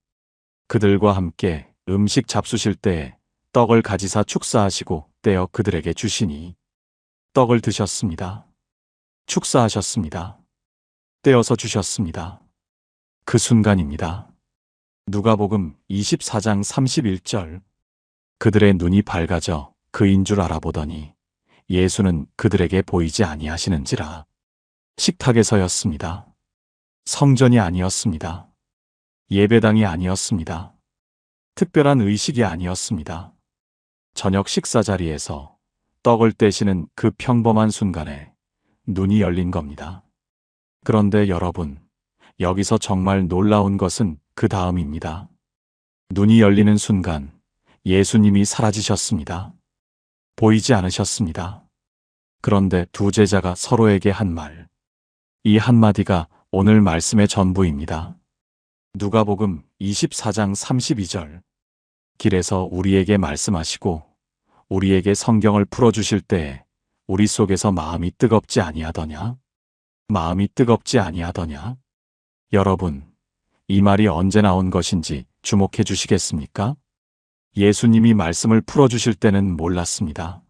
그들과 함께 음식 잡수실 때에 떡을 가지사 축사하시고 떼어 그들에게 주시니 떡을 드셨습니다. 축사하셨습니다. 떼어서 주셨습니다. 그 순간입니다. 누가복음 24장 31절. 그들의 눈이 밝아져 그인 줄 알아보더니 예수는 그들에게 보이지 아니하시는지라. 식탁에서였습니다. 성전이 아니었습니다. 예배당이 아니었습니다. 특별한 의식이 아니었습니다. 저녁 식사 자리에서 떡을 떼시는 그 평범한 순간에 눈이 열린 겁니다. 그런데 여러분, 여기서 정말 놀라운 것은 그 다음입니다. 눈이 열리는 순간 예수님이 사라지셨습니다. 보이지 않으셨습니다. 그런데 두 제자가 서로에게 한 말. 이 한마디가 오늘 말씀의 전부입니다. 누가복음 24장 32절. 길에서 우리에게 말씀하시고 우리에게 성경을 풀어주실 때에 우리 속에서 마음이 뜨겁지 아니하더냐? 마음이 뜨겁지 아니하더냐? 여러분, 이 말이 언제 나온 것인지 주목해 주시겠습니까? 예수님이 말씀을 풀어주실 때는 몰랐습니다.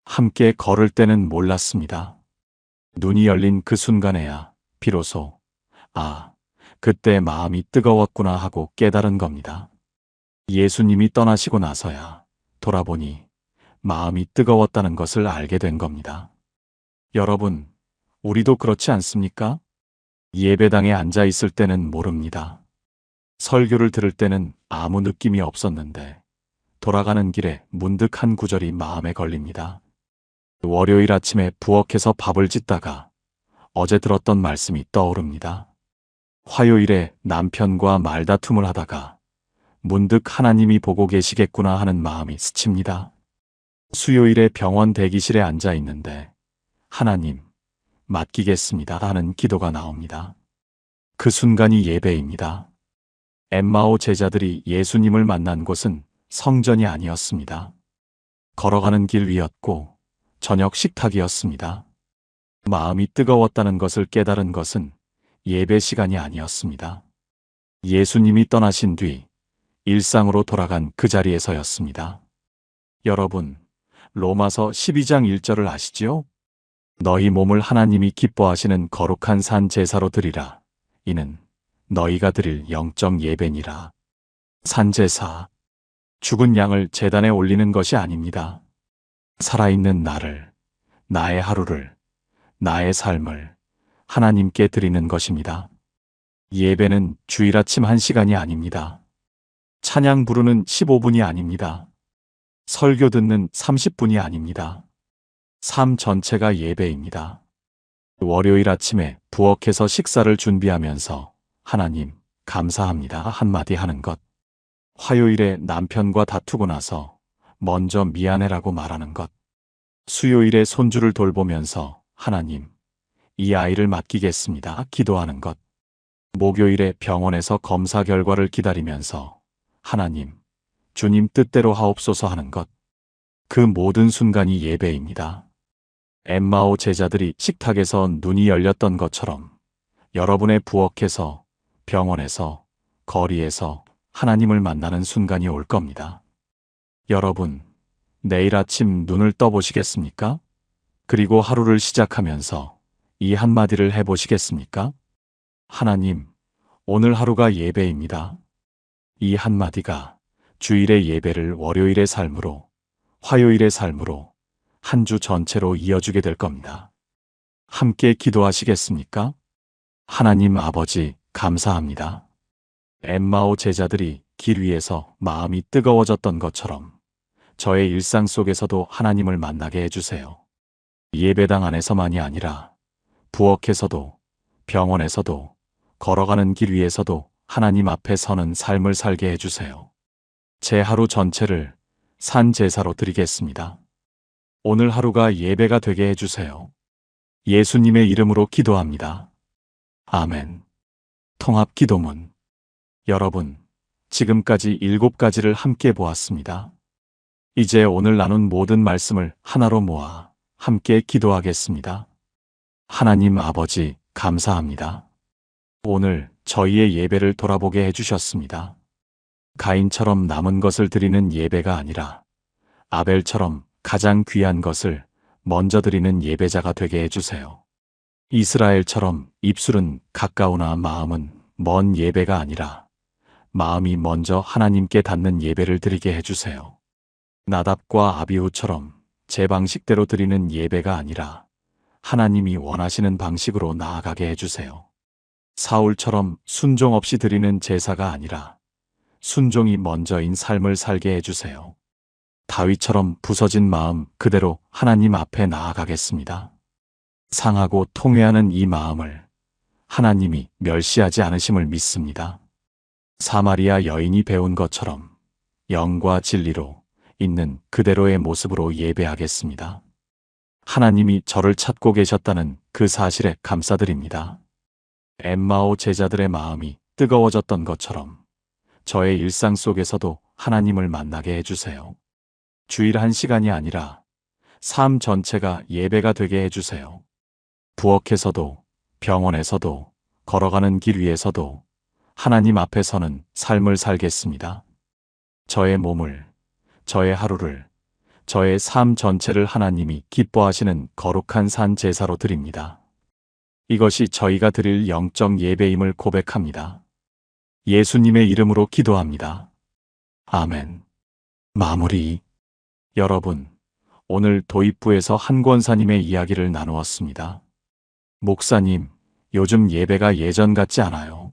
함께 걸을 때는 몰랐습니다. 눈이 열린 그 순간에야 비로소 그때 마음이 뜨거웠구나 하고 깨달은 겁니다. 예수님이 떠나시고 나서야 돌아보니 마음이 뜨거웠다는 것을 알게 된 겁니다. 여러분, 우리도 그렇지 않습니까? 예배당에 앉아 있을 때는 모릅니다. 설교를 들을 때는 아무 느낌이 없었는데 돌아가는 길에 문득 한 구절이 마음에 걸립니다. 월요일 아침에 부엌에서 밥을 짓다가 어제 들었던 말씀이 떠오릅니다. 화요일에 남편과 말다툼을 하다가 문득 하나님이 보고 계시겠구나 하는 마음이 스칩니다. 수요일에 병원 대기실에 앉아 있는데 하나님, 맡기겠습니다 하는 기도가 나옵니다. 그 순간이 예배입니다. 엠마오 제자들이 예수님을 만난 곳은 성전이 아니었습니다. 걸어가는 길 위였고 저녁 식탁이었습니다. 마음이 뜨거웠다는 것을 깨달은 것은 예배 시간이 아니었습니다. 예수님이 떠나신 뒤 일상으로 돌아간 그 자리에서였습니다. 여러분, 로마서 12장 1절을 아시지요? 너희 몸을 하나님이 기뻐하시는 거룩한 산 제사로 드리라. 이는 너희가 드릴 영적 예배니라. 산 제사, 죽은 양을 제단에 올리는 것이 아닙니다. 살아있는 나를, 나의 하루를, 나의 삶을 하나님께 드리는 것입니다. 예배는 주일 아침 1시간이 아닙니다. 찬양 부르는 15분이 아닙니다. 설교 듣는 30분이 아닙니다. 삶 전체가 예배입니다. 월요일 아침에 부엌에서 식사를 준비하면서 하나님, 감사합니다 한마디 하는 것. 화요일에 남편과 다투고 나서 먼저 미안해라고 말하는 것. 수요일에 손주를 돌보면서 하나님, 이 아이를 맡기겠습니다 기도하는 것. 목요일에 병원에서 검사 결과를 기다리면서 하나님, 주님 뜻대로 하옵소서 하는 것. 그 모든 순간이 예배입니다. 엠마오 제자들이 식탁에서 눈이 열렸던 것처럼 여러분의 부엌에서, 병원에서, 거리에서 하나님을 만나는 순간이 올 겁니다. 여러분, 내일 아침 눈을 떠보시겠습니까? 그리고 하루를 시작하면서 이 한마디를 해보시겠습니까? 하나님, 오늘 하루가 예배입니다. 이 한마디가 주일의 예배를 월요일의 삶으로, 화요일의 삶으로, 한 주 전체로 이어주게 될 겁니다. 함께 기도하시겠습니까? 하나님 아버지, 감사합니다. 엠마오 제자들이 길 위에서 마음이 뜨거워졌던 것처럼 저의 일상 속에서도 하나님을 만나게 해주세요. 예배당 안에서만이 아니라 부엌에서도, 병원에서도, 걸어가는 길 위에서도 하나님 앞에 서는 삶을 살게 해주세요. 제 하루 전체를 산 제사로 드리겠습니다. 오늘 하루가 예배가 되게 해주세요. 예수님의 이름으로 기도합니다. 아멘. 통합 기도문. 여러분, 지금까지 7가지를 함께 보았습니다. 이제 오늘 나눈 모든 말씀을 하나로 모아 함께 기도하겠습니다. 하나님 아버지, 감사합니다. 오늘 저희의 예배를 돌아보게 해주셨습니다. 가인처럼 남은 것을 드리는 예배가 아니라 아벨처럼 가장 귀한 것을 먼저 드리는 예배자가 되게 해주세요. 이스라엘처럼 입술은 가까우나 마음은 먼 예배가 아니라 마음이 먼저 하나님께 닿는 예배를 드리게 해주세요. 나답과 아비후처럼 제 방식대로 드리는 예배가 아니라 하나님이 원하시는 방식으로 나아가게 해주세요. 사울처럼 순종 없이 드리는 제사가 아니라 순종이 먼저인 삶을 살게 해주세요. 다윗처럼 부서진 마음 그대로 하나님 앞에 나아가겠습니다. 상하고 통회하는 이 마음을 하나님이 멸시하지 않으심을 믿습니다. 사마리아 여인이 배운 것처럼 영과 진리로 있는 그대로의 모습으로 예배하겠습니다. 하나님이 저를 찾고 계셨다는 그 사실에 감사드립니다. 엠마오 제자들의 마음이 뜨거워졌던 것처럼 저의 일상 속에서도 하나님을 만나게 해주세요. 주일 1시간이 아니라 삶 전체가 예배가 되게 해주세요. 부엌에서도 병원에서도 걸어가는 길 위에서도 하나님 앞에 서는 삶을 살겠습니다. 저의 몸을, 저의 하루를, 저의 삶 전체를 하나님이 기뻐하시는 거룩한 산 제사로 드립니다. 이것이 저희가 드릴 영적 예배임을 고백합니다. 예수님의 이름으로 기도합니다. 아멘. 마무리. 여러분, 오늘 도입부에서 한 권사님의 이야기를 나누었습니다. 목사님, 요즘 예배가 예전 같지 않아요.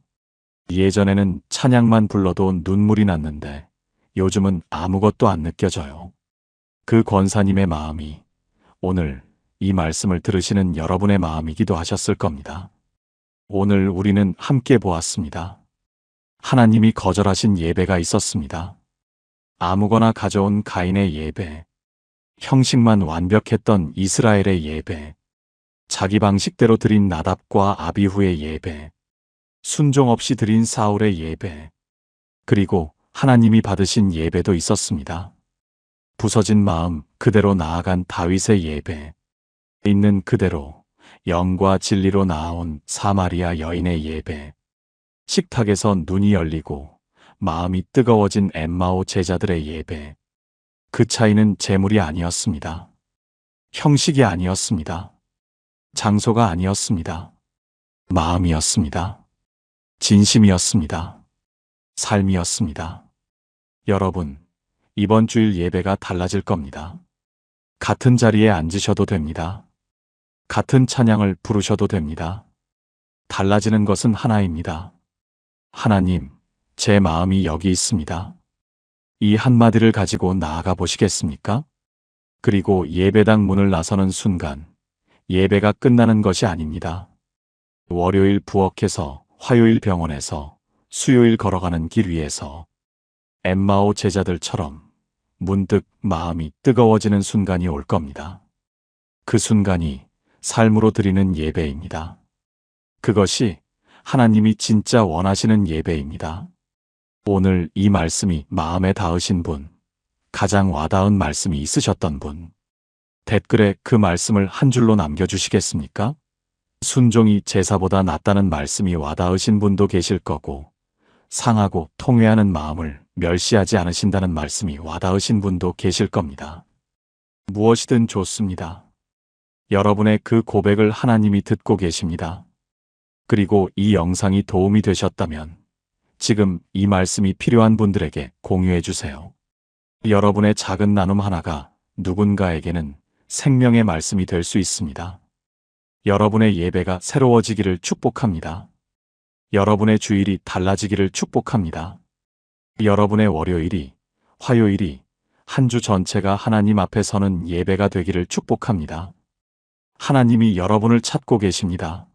예전에는 찬양만 불러도 눈물이 났는데 요즘은 아무것도 안 느껴져요. 그 권사님의 마음이 오늘 이 말씀을 들으시는 여러분의 마음이기도 하셨을 겁니다. 오늘 우리는 함께 보았습니다. 하나님이 거절하신 예배가 있었습니다. 아무거나 가져온 가인의 예배, 형식만 완벽했던 이스라엘의 예배, 자기 방식대로 드린 나답과 아비후의 예배, 순종 없이 드린 사울의 예배, 그리고 하나님이 받으신 예배도 있었습니다. 부서진 마음 그대로 나아간 다윗의 예배, 있는 그대로 영과 진리로 나아온 사마리아 여인의 예배, 식탁에서 눈이 열리고 마음이 뜨거워진 엠마오 제자들의 예배. 그 차이는 재물이 아니었습니다. 형식이 아니었습니다. 장소가 아니었습니다. 마음이었습니다. 진심이었습니다. 삶이었습니다. 여러분, 이번 주일 예배가 달라질 겁니다. 같은 자리에 앉으셔도 됩니다. 같은 찬양을 부르셔도 됩니다. 달라지는 것은 하나입니다. 하나님, 제 마음이 여기 있습니다. 이 한마디를 가지고 나아가 보시겠습니까? 그리고 예배당 문을 나서는 순간 예배가 끝나는 것이 아닙니다. 월요일 부엌에서, 화요일 병원에서, 수요일 걸어가는 길 위에서 엠마오 제자들처럼 문득 마음이 뜨거워지는 순간이 올 겁니다. 그 순간이 삶으로 드리는 예배입니다. 그것이 하나님이 진짜 원하시는 예배입니다. 오늘 이 말씀이 마음에 닿으신 분, 가장 와닿은 말씀이 있으셨던 분, 댓글에 그 말씀을 한 줄로 남겨주시겠습니까? 순종이 제사보다 낫다는 말씀이 와닿으신 분도 계실 거고, 상하고 통회하는 마음을 멸시하지 않으신다는 말씀이 와닿으신 분도 계실 겁니다. 무엇이든 좋습니다. 여러분의 그 고백을 하나님이 듣고 계십니다. 그리고 이 영상이 도움이 되셨다면 지금 이 말씀이 필요한 분들에게 공유해 주세요. 여러분의 작은 나눔 하나가 누군가에게는 생명의 말씀이 될 수 있습니다. 여러분의 예배가 새로워지기를 축복합니다. 여러분의 주일이 달라지기를 축복합니다. 여러분의 월요일이, 화요일이 한 주 전체가 하나님 앞에 서는 예배가 되기를 축복합니다. 하나님이 여러분을 찾고 계십니다.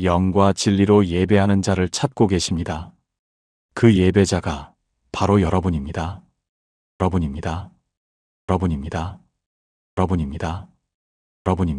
영과 진리로 예배하는 자를 찾고 계십니다. 그 예배자가 바로 여러분입니다. 여러분입니다. 여러분입니다. 여러분입니다. 여러분입니다.